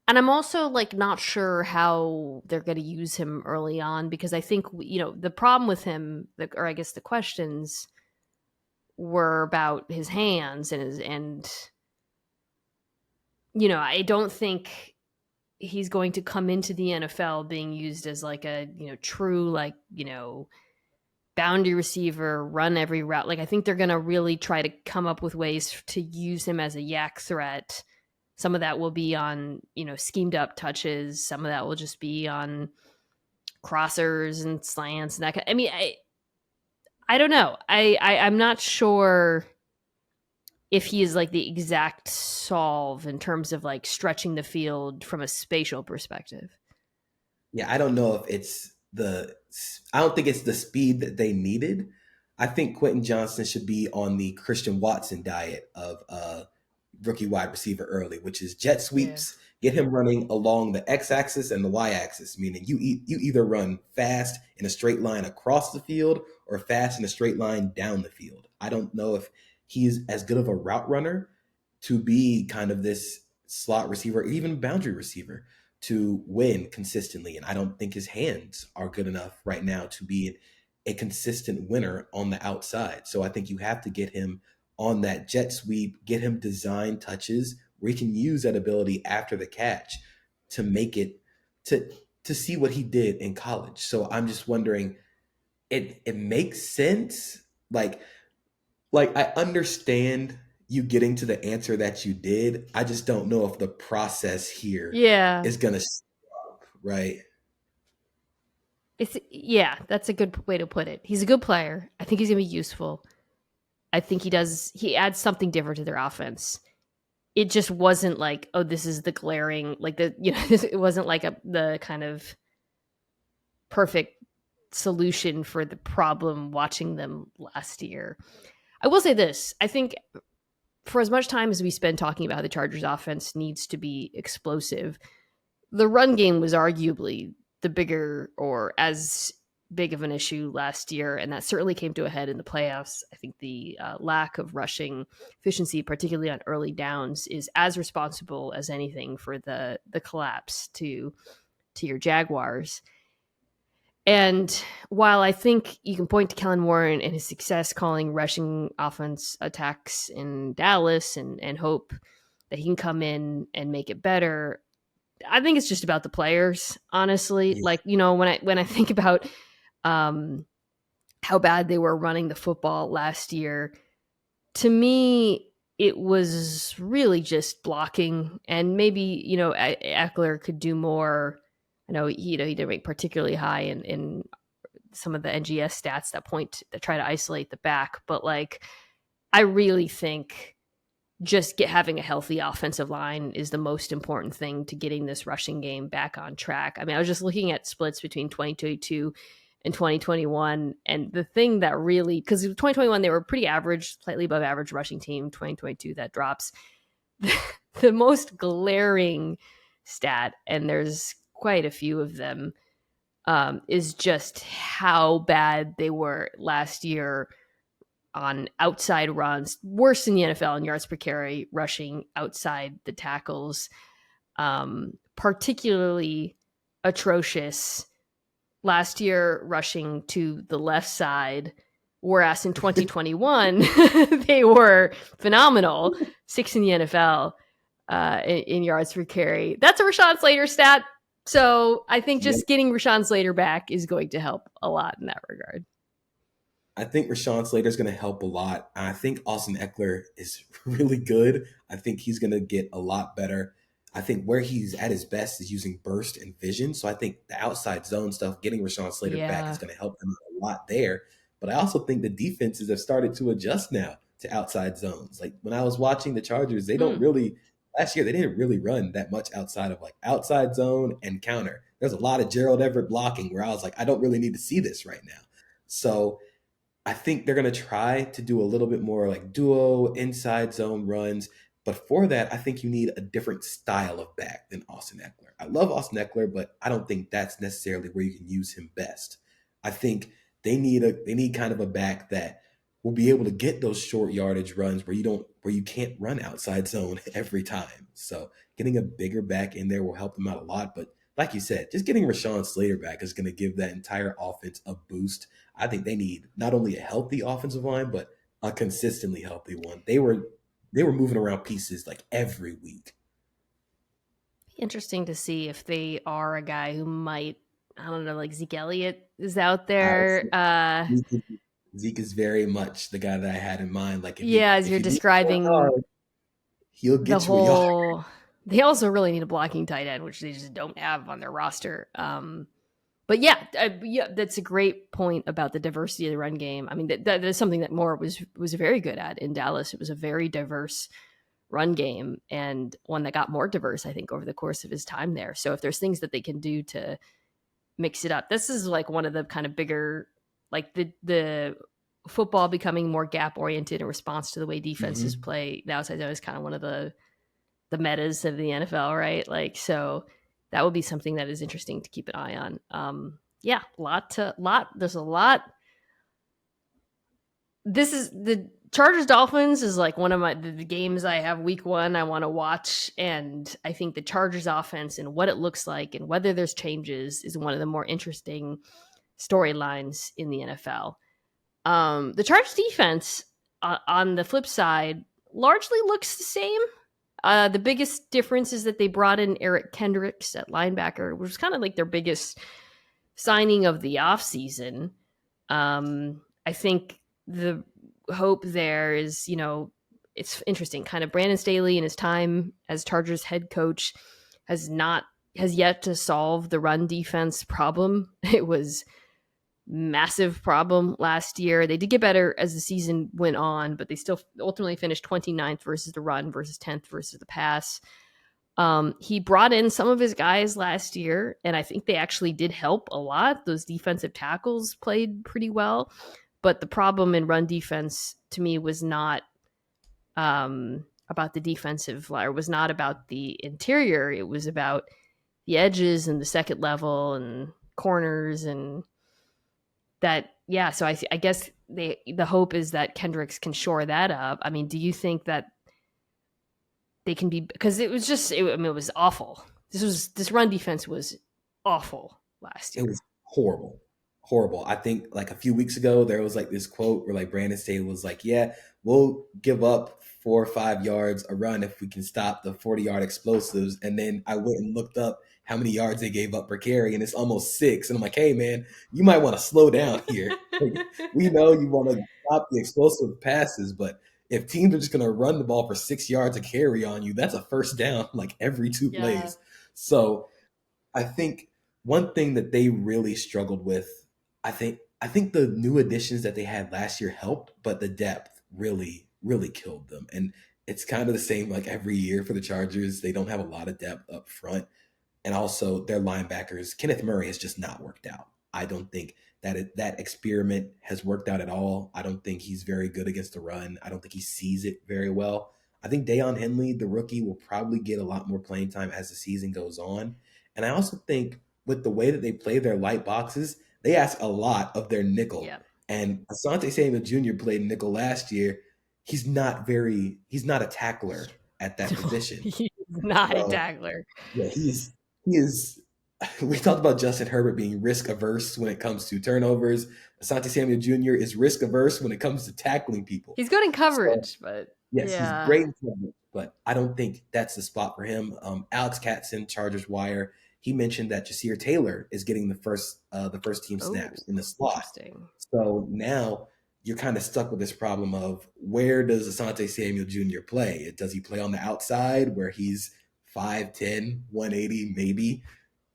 And I'm also like not sure how they're going to use him early on, because I think the problem with him, or I guess the questions were about his hands and I don't think he's going to come into the NFL being used as like a true like boundary receiver, run every route. Like I think they're going to really try to come up with ways to use him as a yak threat. Some of that will be on schemed up touches. Some of that will just be on crossers and slants and that kind. I mean, I don't know. I'm not sure if he is like the exact solve in terms of like stretching the field from a spatial perspective. Yeah, I don't know if it's I don't think it's the speed that they needed. I think Quentin Johnston should be on the Christian Watson diet of rookie wide receiver early, which is jet Yeah. sweeps, get him running along the x axis and the y axis, meaning you either run fast in a straight line across the field or fast in a straight line down the field. I don't know if he's as good of a route runner to be kind of this slot receiver, even boundary receiver to win consistently. And I don't think his hands are good enough right now to be a consistent winner on the outside. So I think you have to get him on that jet sweep, get him design touches where he can use that ability after the catch to make it to see what he did in college. So I'm just wondering, it makes sense. Like I understand you getting to the answer that you did. I just don't know if the process here Yeah. is gonna stop, right? That's a good way to put it. He's a good player. I think he's going to be useful. I think he adds something different to their offense. it just wasn't like, oh, this is the glaring, like the, it wasn't like the kind of perfect solution for the problem watching them last year. I will say this. I think for as much time as we spend talking about how the Chargers offense needs to be explosive, the run game was arguably the bigger or as big of an issue last year, and that certainly came to a head in the playoffs. I think the lack of rushing efficiency, particularly on early downs, is as responsible as anything for the collapse to your Jaguars. And while I think you can point to Kellen Warren and his success calling rushing offense attacks in Dallas and hope that he can come in and make it better, I think it's just about the players, honestly. Yeah. Like, when I think about how bad they were running the football last year, to me, it was really just blocking. And maybe, Eckler could do more. I know, he didn't rank particularly high in some of the NGS stats that try to isolate the back. But like, I really think just having a healthy offensive line is the most important thing to getting this rushing game back on track. I mean, I was just looking at splits between 2022 and 2021. And the thing that really, because 2021, they were pretty average, slightly above average rushing team. 2022, that drops. The most glaring stat, and there's quite a few of them, is just how bad they were last year on outside runs, worse in the NFL in yards per carry, rushing outside the tackles, particularly atrocious last year rushing to the left side, whereas in 2021 they were phenomenal, 6th in the NFL in yards per carry. That's a Rashawn Slater stat. So I think just getting Rashawn Slater back is going to help a lot in that regard. I think Rashawn Slater is going to help a lot. I think Austin Eckler is really good. I think he's going to get a lot better. I think where he's at his best is using burst and vision. So I think the outside zone stuff, getting Rashawn Slater back is going to help them a lot there. But I also think the defenses have started to adjust now to outside zones. Like when I was watching the Chargers, last year, they didn't really run that much outside of like outside zone and counter. There's a lot of Gerald Everett blocking where I was like, I don't really need to see this right now. So I think they're going to try to do a little bit more like duo inside zone runs. But for that, I think you need a different style of back than Austin Eckler. I love Austin Eckler, but I don't think that's necessarily where you can use him best. I think they need kind of a back that will be able to get those short yardage runs where you can't run outside zone every time. So getting a bigger back in there will help them out a lot. But like you said, just getting Rashawn Slater back is going to give that entire offense a boost. I think they need not only a healthy offensive line, but a consistently healthy one. They were moving around pieces like every week. Interesting to see if they are a guy who might, I don't know, like Zeke Elliott is out there. Zeke is very much the guy that I had in mind. Like, as you're describing, he'll get you a yard. They also really need a blocking tight end, which they just don't have on their roster. But that's a great point about the diversity of the run game. I mean, that is something that Moore was very good at in Dallas. It was a very diverse run game and one that got more diverse, I think, over the course of his time there. So if there's things that they can do to mix it up, this is like one of the kind of bigger, like the football becoming more gap oriented in response to the way defenses play. The outside zone is kind of one of the metas of the NFL, right? Like, so that would be something that is interesting to keep an eye on. There's a lot. This is the Chargers Dolphins is like one of the games I have week 1 I want to watch. And I think the Chargers offense and what it looks like and whether there's changes is one of the more interesting storylines in the NFL. The Chargers defense on the flip side largely looks the same. The biggest difference is that they brought in Eric Kendricks at linebacker, which was kind of like their biggest signing of the offseason. I think the hope there is, it's interesting. Kind of Brandon Staley in his time as Chargers head coach has yet to solve the run defense problem. It was massive problem last year. They did get better as the season went on, but they still ultimately finished 29th versus the run versus 10th versus the pass. He brought in some of his guys last year, and I think they actually did help a lot. Those defensive tackles played pretty well, but the problem in run defense to me was not about the defensive line, or was not about the interior. It was about the edges and the second level and corners and that. Yeah, so I guess the hope is that Kendricks can shore that up. I mean, do you think that they can be, because it was just, it was awful. This run defense was awful last year. It was horrible. I think like a few weeks ago, there was like this quote where like Brandon Staley was like, yeah, we'll give up 4 or 5 yards a run if we can stop the 40-yard explosives. And then I went and looked up how many yards they gave up per carry, and it's almost 6. And I'm like, hey man, you might want to slow down here. We know you want to stop the explosive passes, but if teams are just going to run the ball for 6 yards a carry on you, that's a first down like every 2 plays. So I think one thing that they really struggled with, I think the new additions that they had last year helped, but the depth really, really killed them. And it's kind of the same like every year for the Chargers. They don't have a lot of depth up front. And also their linebackers, Kenneth Murray has just not worked out. I don't think that experiment has worked out at all. I don't think he's very good against the run. I don't think he sees it very well. I think Deion Henley, the rookie, will probably get a lot more playing time as the season goes on. And I also think with the way that they play their light boxes, they ask a lot of their nickel. Yeah. And Asante Samuel Jr. played nickel last year. He's not a tackler at that position. He's not a tackler. Yeah, he is. We talked about Justin Herbert being risk averse when it comes to turnovers. Asante Samuel Jr. is risk averse when it comes to tackling people. He's good in coverage, but yes, he's great in coverage, but I don't think that's the spot for him. Alex Katzen, Chargers Wire, he mentioned that Jasir Taylor is getting the first team snaps in the slot. So now you're kind of stuck with this problem of where does Asante Samuel Jr. play? Does he play on the outside where he's 5'10", 180 maybe,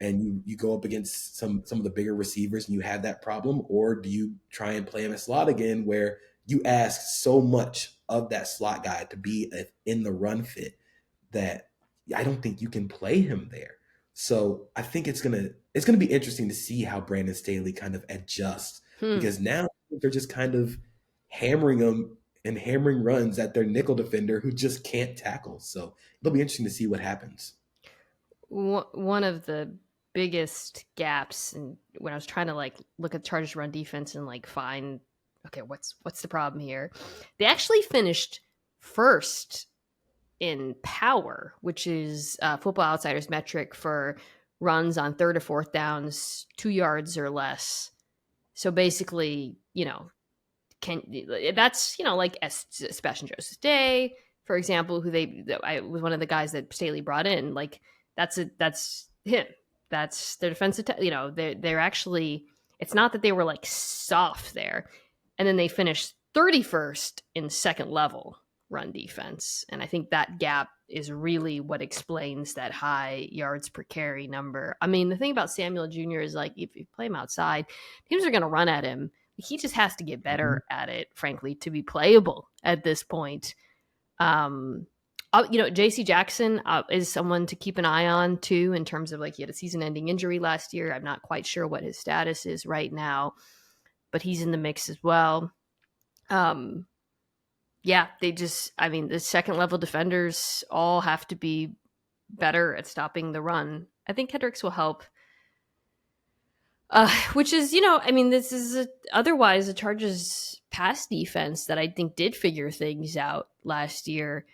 and you go up against some of the bigger receivers and you have that problem? Or do you try and play him a slot again where you ask so much of that slot guy to be in the run fit that I don't think you can play him there. So I think it's gonna be interesting to see how Brandon Staley kind of adjusts, because now they're just kind of hammering them and hammering runs at their nickel defender who just can't tackle. So it'll be interesting to see what happens. One of the biggest gaps, and when I was trying to like look at Chargers run defense and like find, okay, what's the problem here? They actually finished first in power, which is Football Outsiders metric for runs on 3rd or 4th downs, 2 yards or less. So basically, that's like Sebastian Joseph Day, for example, who was one of the guys that Staley brought in. Like that's him. That's their defensive. They're actually. It's not that they were like soft there, and then they finished 31st in second level run defense. And I think that gap is really what explains that high yards per carry number. I mean, the thing about Samuel Jr. is like, if you play him outside, teams are going to run at him. He just has to get better at it, frankly, to be playable at this point. JC Jackson is someone to keep an eye on too, in terms of like, he had a season-ending injury last year. I'm not quite sure what his status is right now, but he's in the mix as well. The second level defenders all have to be better at stopping the run. I think Kendricks will help. Which is, this is otherwise a Chargers pass defense that I think did figure things out last year.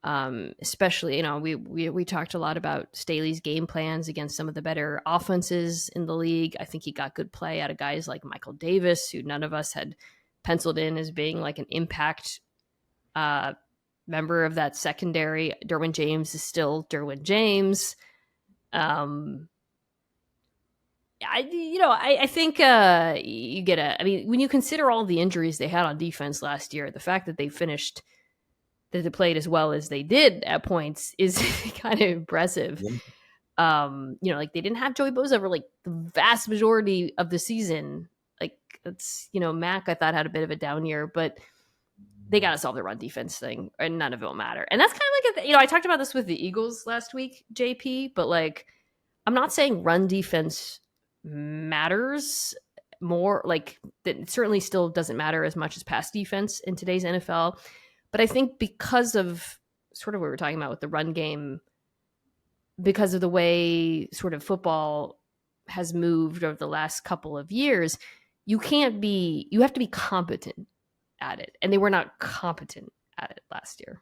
Especially, we talked a lot about Staley's game plans against some of the better offenses in the league. I think he got good play out of guys like Michael Davis, who none of us had penciled in as being like an impact member of that secondary. Derwin James is still Derwin James. I think you get when you consider all the injuries they had on defense last year, the fact that they played as well as they did at points is kind of impressive. Like they didn't have Joey Bosa for like the vast majority of the season. Like, it's, Mac, I thought, had a bit of a down year, but they got to solve the run defense thing, and none of it will matter. And that's kind of like, I talked about this with the Eagles last week, JP, but like, I'm not saying run defense matters more. Like, it certainly still doesn't matter as much as pass defense in today's NFL. But I think because of sort of what we were talking about with the run game, because of the way sort of football has moved over the last couple of years, you have to be competent at it. And they were not competent at it last year.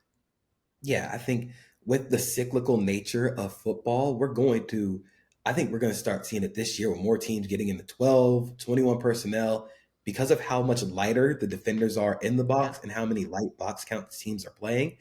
Yeah, I think with the cyclical nature of football, I think we're going to start seeing it this year with more teams getting into 12, 21 personnel because of how much lighter the defenders are in the box and how many light box count teams are playing.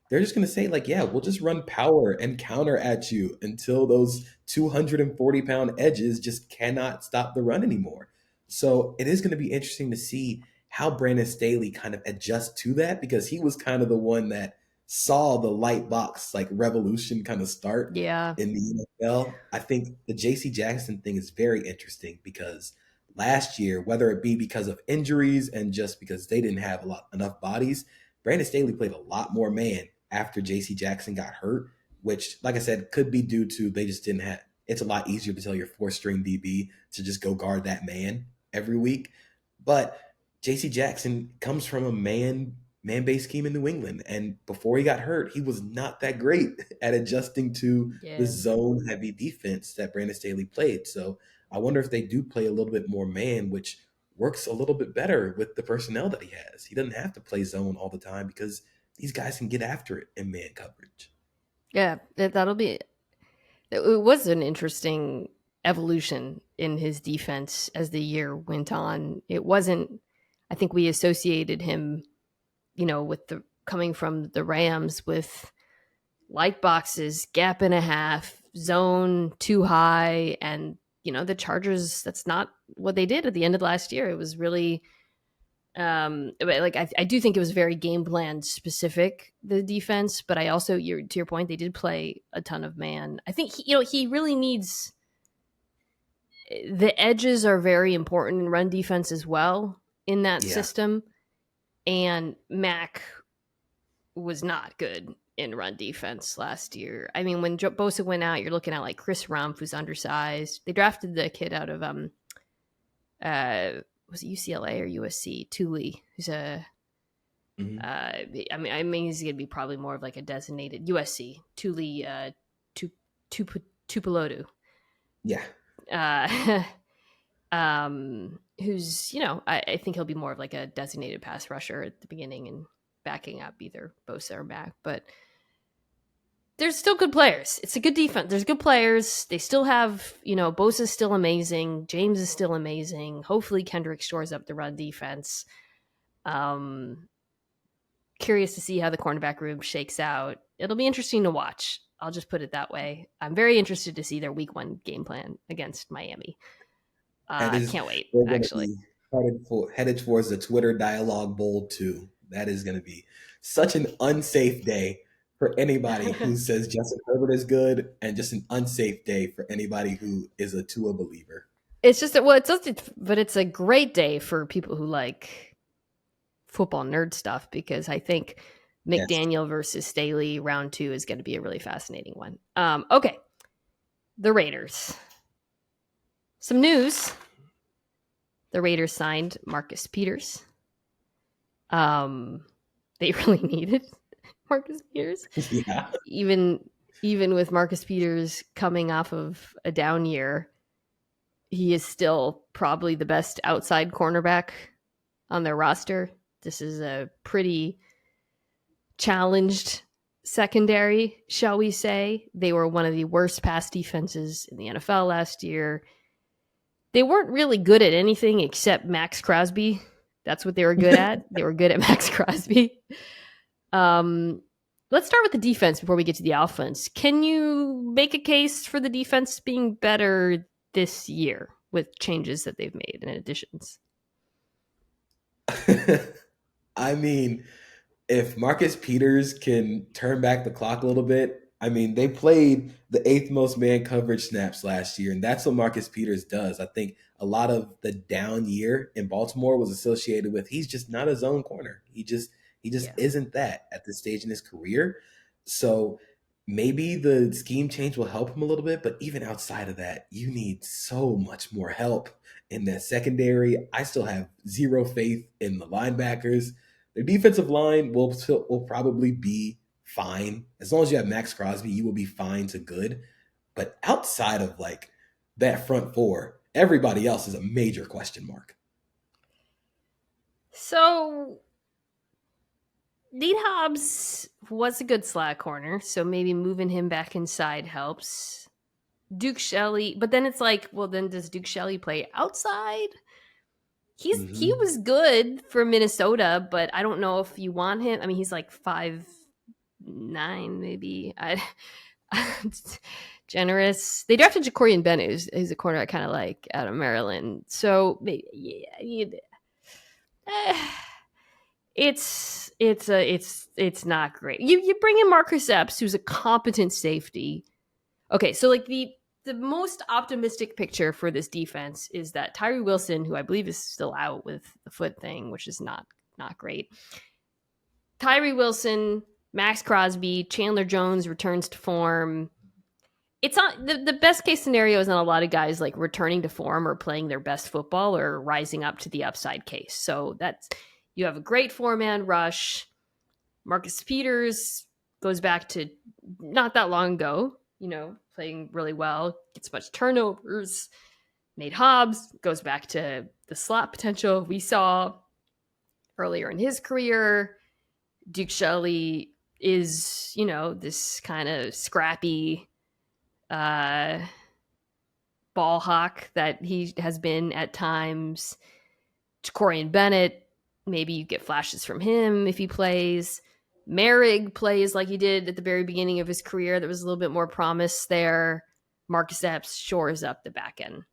They're just going to say, like, yeah, we'll just run power and counter at you until those 240-pound edges just cannot stop the run anymore. So it is going to be interesting to see how Brandon Staley kind of adjusts to that, because he was kind of the one that saw the light box like revolution kind of start Yeah. in the NFL. I think the JC Jackson thing is very interesting because last year, whether it be because of injuries and just because they didn't have enough bodies, Brandon Staley played a lot more man after JC Jackson got hurt, which, like I said, could be due to they just didn't have. It's a lot easier to tell your 4-string DB to just go guard that man every week. But JC Jackson comes from a man-based scheme in New England, and before he got hurt, he was not that great at adjusting to the zone-heavy defense that Brandon Staley played. So I wonder if they do play a little bit more man, which works a little bit better with the personnel that he has. He doesn't have to play zone all the time because these guys can get after it in man coverage. Yeah, it was an interesting evolution in his defense as the year went on. It wasn't, I think we associated him, with the coming from the Rams with light boxes, gap and a half, zone too high. And, the Chargers, that's not what they did at the end of last year. It was really, I do think it was very game plan specific, the defense, but I also, to your point, they did play a ton of man. I think he really needs, the edges are very important in run defense as well in that system. And Mac was not good in run defense last year. I mean, when Bosa went out, you're looking at like Chris Rumph, who's undersized. They drafted the kid out of was it UCLA or USC? Thule, who's I mean, he's going to be probably more of like a designated USC. Thule Tupelodu. Yeah. Who's, I think he'll be more of like a designated pass rusher at the beginning and backing up either Bosa or Mac. But there's still good players. It's a good defense. There's good players. They still have, Bosa's still amazing. James is still amazing. Hopefully Kendrick shores up the run defense. Curious to see how the cornerback room shakes out. It'll be interesting to watch. I'll just put it that way. I'm very interested to see their week 1 game plan against Miami. I can't wait, actually. Headed towards the Twitter Dialogue Bowl 2. That is going to be such an unsafe day for anybody who says Justin Herbert is good, and just an unsafe day for anybody who is a Tua believer. It's just, but it's a great day for people who like football nerd stuff, because I think McDaniel versus Staley round 2 is going to be a really fascinating one. Okay. The Raiders. Some news. The Raiders signed Marcus Peters. They really needed Marcus Peters. Yeah. Even with Marcus Peters coming off of a down year, he is still probably the best outside cornerback on their roster. This is a pretty challenged secondary, shall we say. They were one of the worst pass defenses in the NFL last year. They weren't really good at anything except Max Crosby. That's what they were good at. They were good at Max Crosby. Let's start with the defense before we get to the offense. Can you make a case for the defense being better this year with changes that they've made and additions? I mean, if Marcus Peters can turn back the clock a little bit, I mean, they played the eighth most man coverage snaps last year, and that's what Marcus Peters does. I think a lot of the down year in Baltimore was associated with he's just not a zone corner. He just Yeah. isn't that at this stage in his career. So maybe the scheme change will help him a little bit, but even outside of that, you need so much more help in that secondary. I still have zero faith in the linebackers. Their defensive line will probably be fine. As long as you have Max Crosby, you will be fine to good. But outside of like that front four, everybody else is a major question mark. So Nate Hobbs was a good slot corner, so maybe moving him back inside helps. Duke Shelley, but then it's like, well, then does Duke Shelley play outside? He Mm-hmm. was good for Minnesota, but I don't know if you want him. I mean, he's like 5'9", maybe. Generous. They drafted Jacorian Bennett, who's a corner I kind of like out of Maryland. So maybe, yeah, it's not great. You bring in Marcus Epps, who's a competent safety. Okay, so like the most optimistic picture for this defense is that Tyree Wilson, who I believe is still out with the foot thing, which is not great. Tyree Wilson, Max Crosby, Chandler Jones returns to form. It's not the best case scenario is not a lot of guys like returning to form or playing their best football or rising up to the upside case. So that's you have a great 4-man rush. Marcus Peters goes back to not that long ago, playing really well, gets much turnovers. Nate Hobbs goes back to the slot potential we saw earlier in his career. Duke Shelley is, this kind of scrappy ball hawk that he has been at times. Jacorian Bennett, maybe you get flashes from him if he plays. Merrig plays like he did at the very beginning of his career. There was a little bit more promise there. Marcus Epps shores up the back end.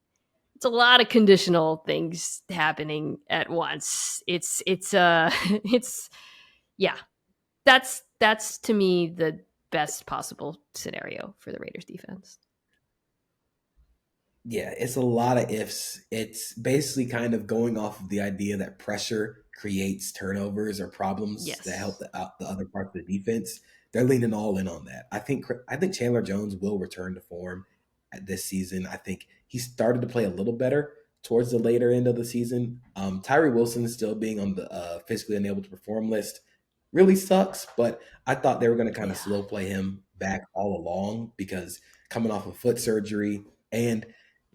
It's a lot of conditional things happening at once. It's yeah. That's to me the best possible scenario for the Raiders defense. Yeah, it's a lot of ifs. It's basically kind of going off of the idea that pressure creates turnovers or problems that help Yes. the other parts of the defense. They're leaning all in on that. I think Chandler Jones will return to form at this season. I think he started to play a little better towards the later end of the season. Tyree Wilson still being on the physically unable to perform list really sucks, but I thought they were going to kind of Yeah. slow play him back all along because coming off of foot surgery and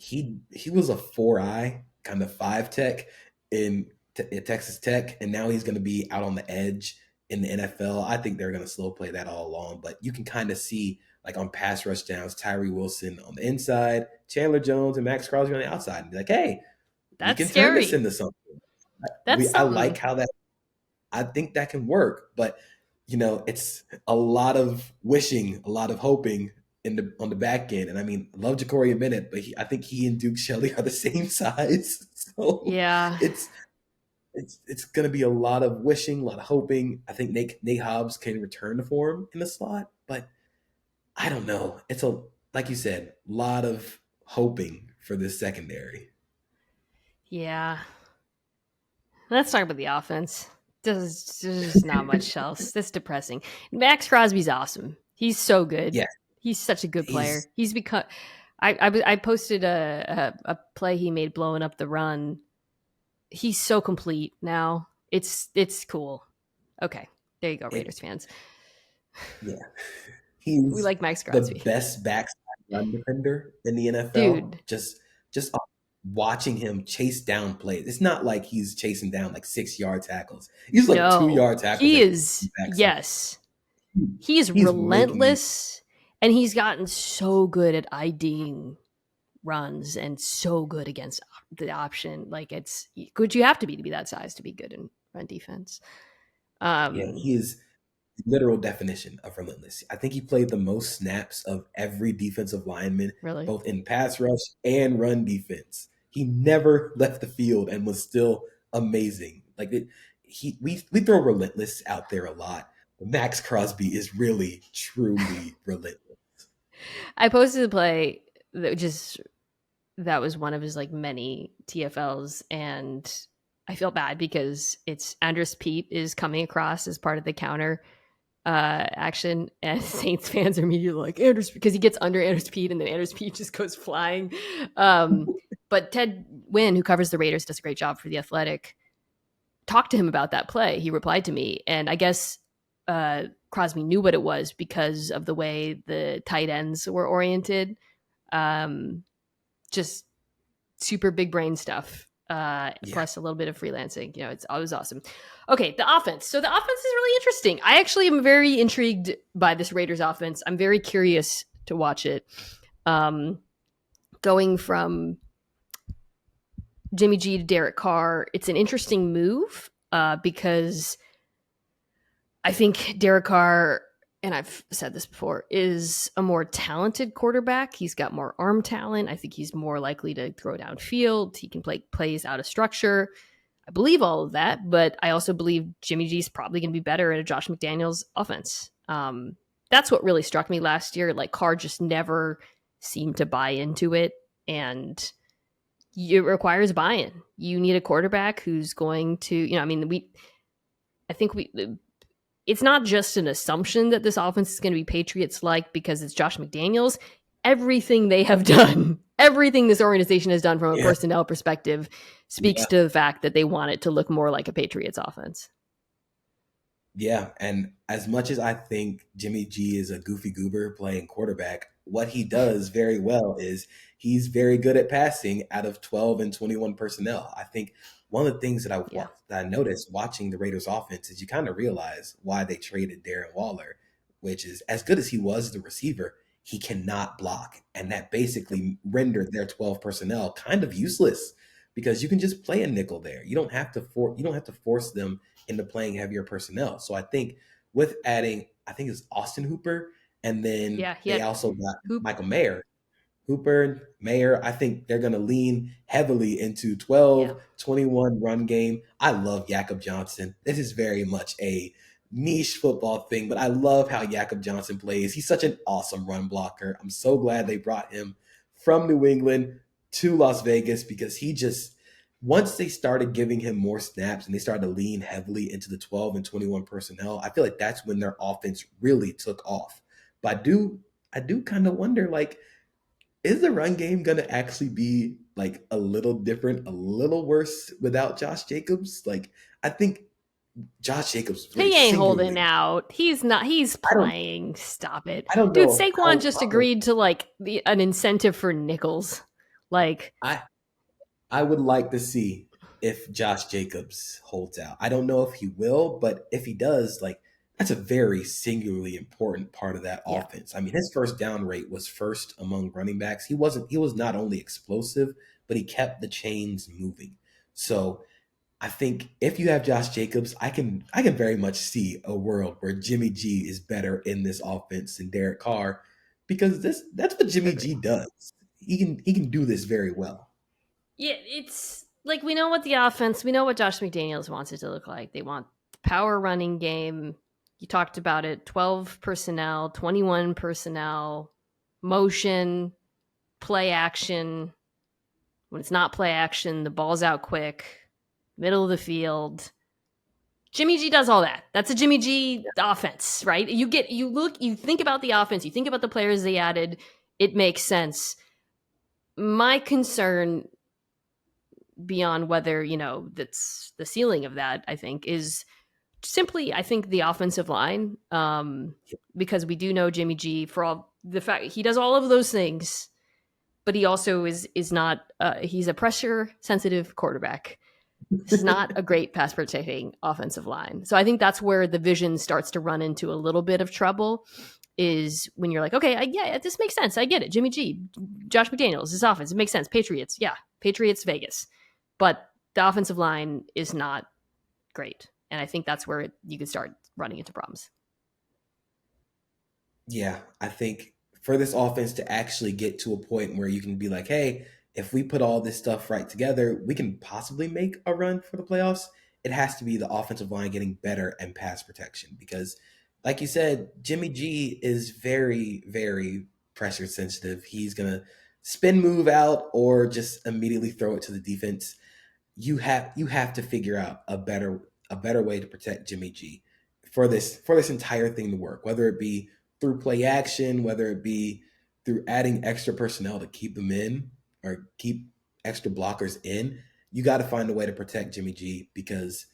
he was a 4-eye kind of 5 tech in Texas Tech, and now he's going to be out on the edge in the NFL. I think they're going to slow play that all along, but you can kind of see like on pass rush downs, Tyree Wilson on the inside, Chandler Jones and Max Crosby on the outside, and be like, hey, we That's can turn this scary. into something. That's I like something. how that. I think that can work, but it's a lot of wishing, a lot of hoping on the back end. And I mean, I love Ja'Cory Bennett, but I think he and Duke Shelley are the same size, so Yeah. it's going to be a lot of wishing, a lot of hoping. I think Nate Hobbs can return to form in the slot, but I don't know. It's like you said, a lot of hoping for this secondary. Yeah. Let's talk about the offense. There's not much else. That's depressing. Max Crosby's awesome. He's so good. Yeah, He's such a good player. he's He's become. I posted a play he made blowing up the run. He's so complete now. It's cool. Okay, there you go, it, Raiders fans. yeah. We He's like Max the Crosby, best backside run defender in the NFL. dude. Just watching him chase down plays. It's not like he's chasing down like 6 yard tackles. He's like two No, yard tackles he every is. backside. Yes, he is He's making you. relentless, and he's gotten so good at IDing runs and so good against the option. Like it's good. You have to be that size to be good in run defense. Yeah, Um, he is literal definition of relentless. I think he played the most snaps of every defensive lineman, really. both in pass rush and run defense. He never left the field and was still amazing. Like we throw relentless out there a lot. But Max Crosby is really truly relentless. I posted a play that was one of his like many TFLs, and I feel bad because it's Andres Pete is coming across as part of the counter action, and Saints fans are immediately like Andrews because he gets under Andrews Pete, and then Andrews Pete just goes flying. But Ted Wynn, who covers the Raiders, does a great job for the Athletic. Talked to him about that play. He replied to me, and I guess Crosby knew what it was because of the way the tight ends were oriented. Just super big brain stuff. Plus a little bit of freelancing. It's always awesome. Okay, the offense. So the offense is really interesting. I actually am very intrigued by this Raiders offense. I'm very curious to watch it. Going from Jimmy G to Derek Carr, it's an interesting move because I think Derek Carr, and I've said this before, is a more talented quarterback. He's got more arm talent. I think he's more likely to throw downfield. He can play plays out of structure. I believe all of that, but I also believe Jimmy G is probably going to be better at a Josh McDaniels offense. That's what really struck me last year. Like Carr just never seemed to buy into it, and it requires buy-in. You need a quarterback who's going to, it's not just an assumption that this offense is going to be Patriots-like because it's Josh McDaniels. Everything they have done, everything this organization has done from a personnel perspective speaks to the fact that they want it to look more like a Patriots offense. Yeah, and as much as I think Jimmy G is a goofy goober playing quarterback, what he does very well is he's very good at passing out of 12 and 21 personnel. I think one of the things that I noticed watching the Raiders offense is you kind of realize why they traded Darren Waller, which is as good as he was the receiver, he cannot block. And that basically rendered their 12 personnel kind of useless because you can just play a nickel there. You don't have to force them into playing heavier personnel. So I think with adding, I think it's Austin Hooper, and then they also got Michael Mayer. Hooper, Mayer, I think they're going to lean heavily into 12, 21 run game. I love Jakob Johnson. This is very much a niche football thing, but I love how Jakob Johnson plays. He's such an awesome run blocker. I'm so glad they brought him from New England to Las Vegas because he just, once they started giving him more snaps and they started to lean heavily into the 12 and 21 personnel, I feel like that's when their offense really took off. But I do kind of wonder, like, is the run game going to actually be like a little different, a little worse without Josh Jacobs? Like, I think Josh Jacobs really he ain't holding out. He's not. He's playing. Stop it. I don't know. Dude, Saquon just agreed to like an incentive for nickels. Like, I would like to see if Josh Jacobs holds out. I don't know if he will, but if he does, like, that's a very singularly important part of that offense. I mean, his first down rate was first among running backs. He was not only explosive, but he kept the chains moving. So I think if you have Josh Jacobs, I can very much see a world where Jimmy G is better in this offense than Derek Carr, because that's what Jimmy G does. He can do this very well. Yeah, it's like we know what Josh McDaniels wants it to look like. They want power running game. You talked about it, 12 personnel, 21 personnel, motion, play action. When it's not play action, the ball's out quick, middle of the field. Jimmy G does all that. That's a Jimmy G offense, right? You think about the offense, you think about the players they added, it makes sense. My concern beyond whether, that's the ceiling of that, I think, is simply, I think, the offensive line, because we do know Jimmy G for all the fact he does all of those things, but he also is not. He's a pressure sensitive quarterback. This is not a great pass protecting offensive line. So I think that's where the vision starts to run into a little bit of trouble. Is when you're like, okay, this makes sense. I get it. Jimmy G, Josh McDaniels, his offense, it makes sense. Patriots, Patriots, Vegas, but the offensive line is not great. And I think that's where you could start running into problems. Yeah, I think for this offense to actually get to a point where you can be like, hey, if we put all this stuff right together, we can possibly make a run for the playoffs. It has to be the offensive line getting better and pass protection because, like you said, Jimmy G is very, very pressure sensitive. He's going to spin move out or just immediately throw it to the defense. You have to figure out a better way to protect Jimmy G for this entire thing to work, whether it be through play action, whether it be through adding extra personnel to keep them in or keep extra blockers in. You got to find a way to protect Jimmy G because,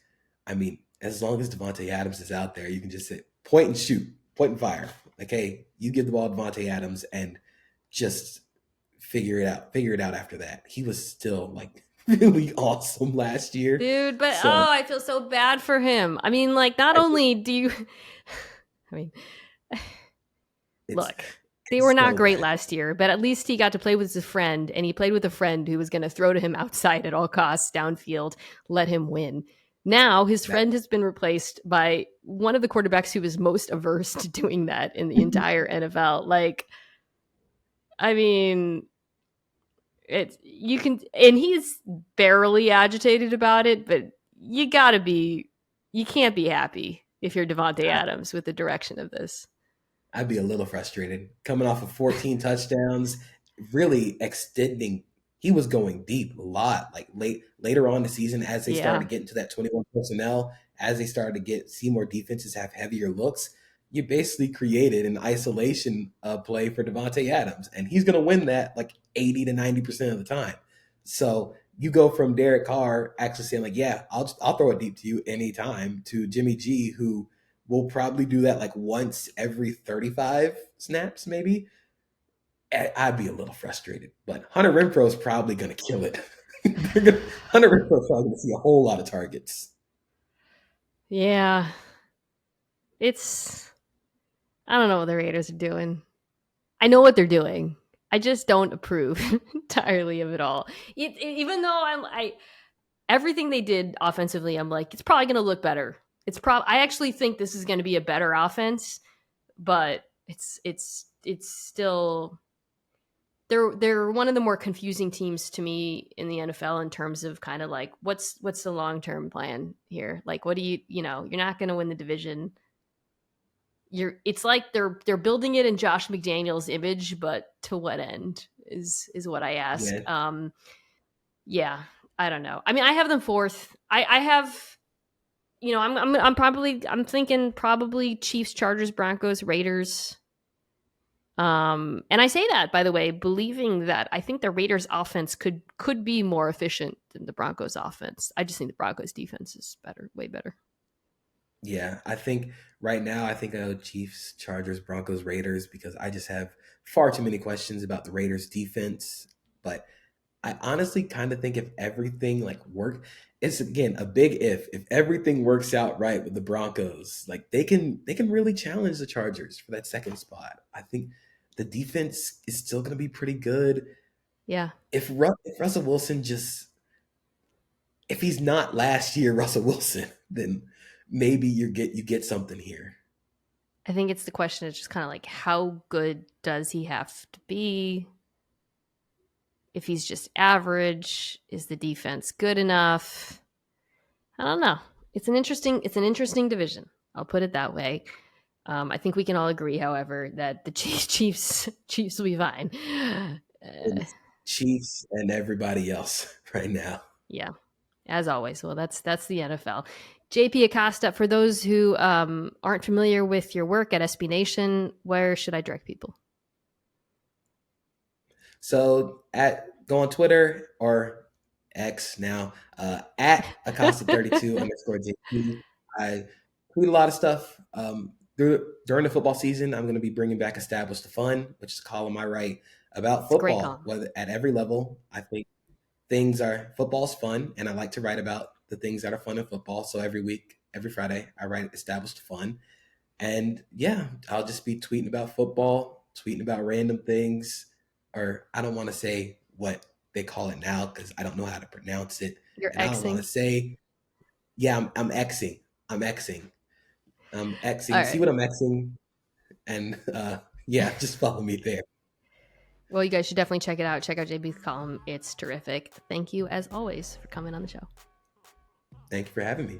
I mean, as long as Davante Adams is out there, you can just sit, point and shoot, point and fire. Like, hey, you give the ball to Davante Adams and just figure it out after that. He was still like really awesome last year. Dude, but I feel so bad for him. I mean, like, not only do you I mean, look, they were not great last year, but at least he got to play with his friend, and he played with a friend who was going to throw to him outside at all costs, downfield, let him win. Now his friend has been replaced by one of the quarterbacks who is most averse to doing that in the entire NFL. Like, I mean, and he's barely agitated about it, but you can't be happy if you're Davante Adams with the direction of this. I'd be a little frustrated coming off of 14 touchdowns, really extending. He was going deep a lot, like later on the season as they started to get into that 21 personnel, as they started to see more defenses have heavier looks. You basically created an isolation play for Davante Adams, and he's going to win that like 80 to 90% of the time. So you go from Derek Carr actually saying like, yeah, I'll throw it deep to you anytime, to Jimmy G, who will probably do that like once every 35 snaps, maybe. I'd be a little frustrated, but Hunter Renfrow is probably going to kill it. Hunter Renfrow is probably going to see a whole lot of targets. Yeah. I don't know what the Raiders are doing. I know what they're doing. I just don't approve entirely of it all. Even though everything they did offensively, I'm like, it's probably going to look better. I actually think this is going to be a better offense, but it's still, they're one of the more confusing teams to me in the NFL in terms of kind of like, what's the long-term plan here? Like, what do you're not going to win the division. It's like they're building it in Josh McDaniels' image, but to what end is what I ask. Yeah. I don't know. I mean, I have them fourth. I have, I'm thinking probably Chiefs, Chargers, Broncos, Raiders. And I say that, by the way, believing that I think the Raiders offense could be more efficient than the Broncos offense. I just think the Broncos defense is better, way better. Yeah, I think right now, I go Chiefs, Chargers, Broncos, Raiders, because I just have far too many questions about the Raiders defense. But I honestly kind of think if everything like worked, it's again a big if everything works out right with the Broncos, like they can really challenge the Chargers for that second spot. I think the defense is still going to be pretty good. Yeah. If Russell Wilson if he's not last year Russell Wilson, then maybe you get something here. I think it's the question is just kind of like, how good does he have to be? If he's just average, is the defense good enough? I don't know. It's an interesting division. I'll put it that way. I think we can all agree, however, that the Chiefs will be fine. Chiefs and everybody else right now. Yeah, as always. Well, that's the NFL. JP Acosta, for those who aren't familiar with your work at SB Nation, where should I direct people? So go on Twitter or X now, at Acosta32_JP. I tweet a lot of stuff. During the football season, I'm going to be bringing back Established the Fun, which is a column I write about football, whether at every level. I think football's fun, and I like to write about the things that are fun in football. So every week, every Friday, I write Established Fun. And yeah, I'll just be tweeting about football, tweeting about random things, or I don't want to say what they call it now because I don't know how to pronounce it. You're and Xing. I don't want to say, yeah, I'm Xing. I'm Xing. Right. See what I'm Xing? And yeah, just follow me there. Well, you guys should definitely check it out. Check out JB's column. It's terrific. Thank you, as always, for coming on the show. Thank you for having me.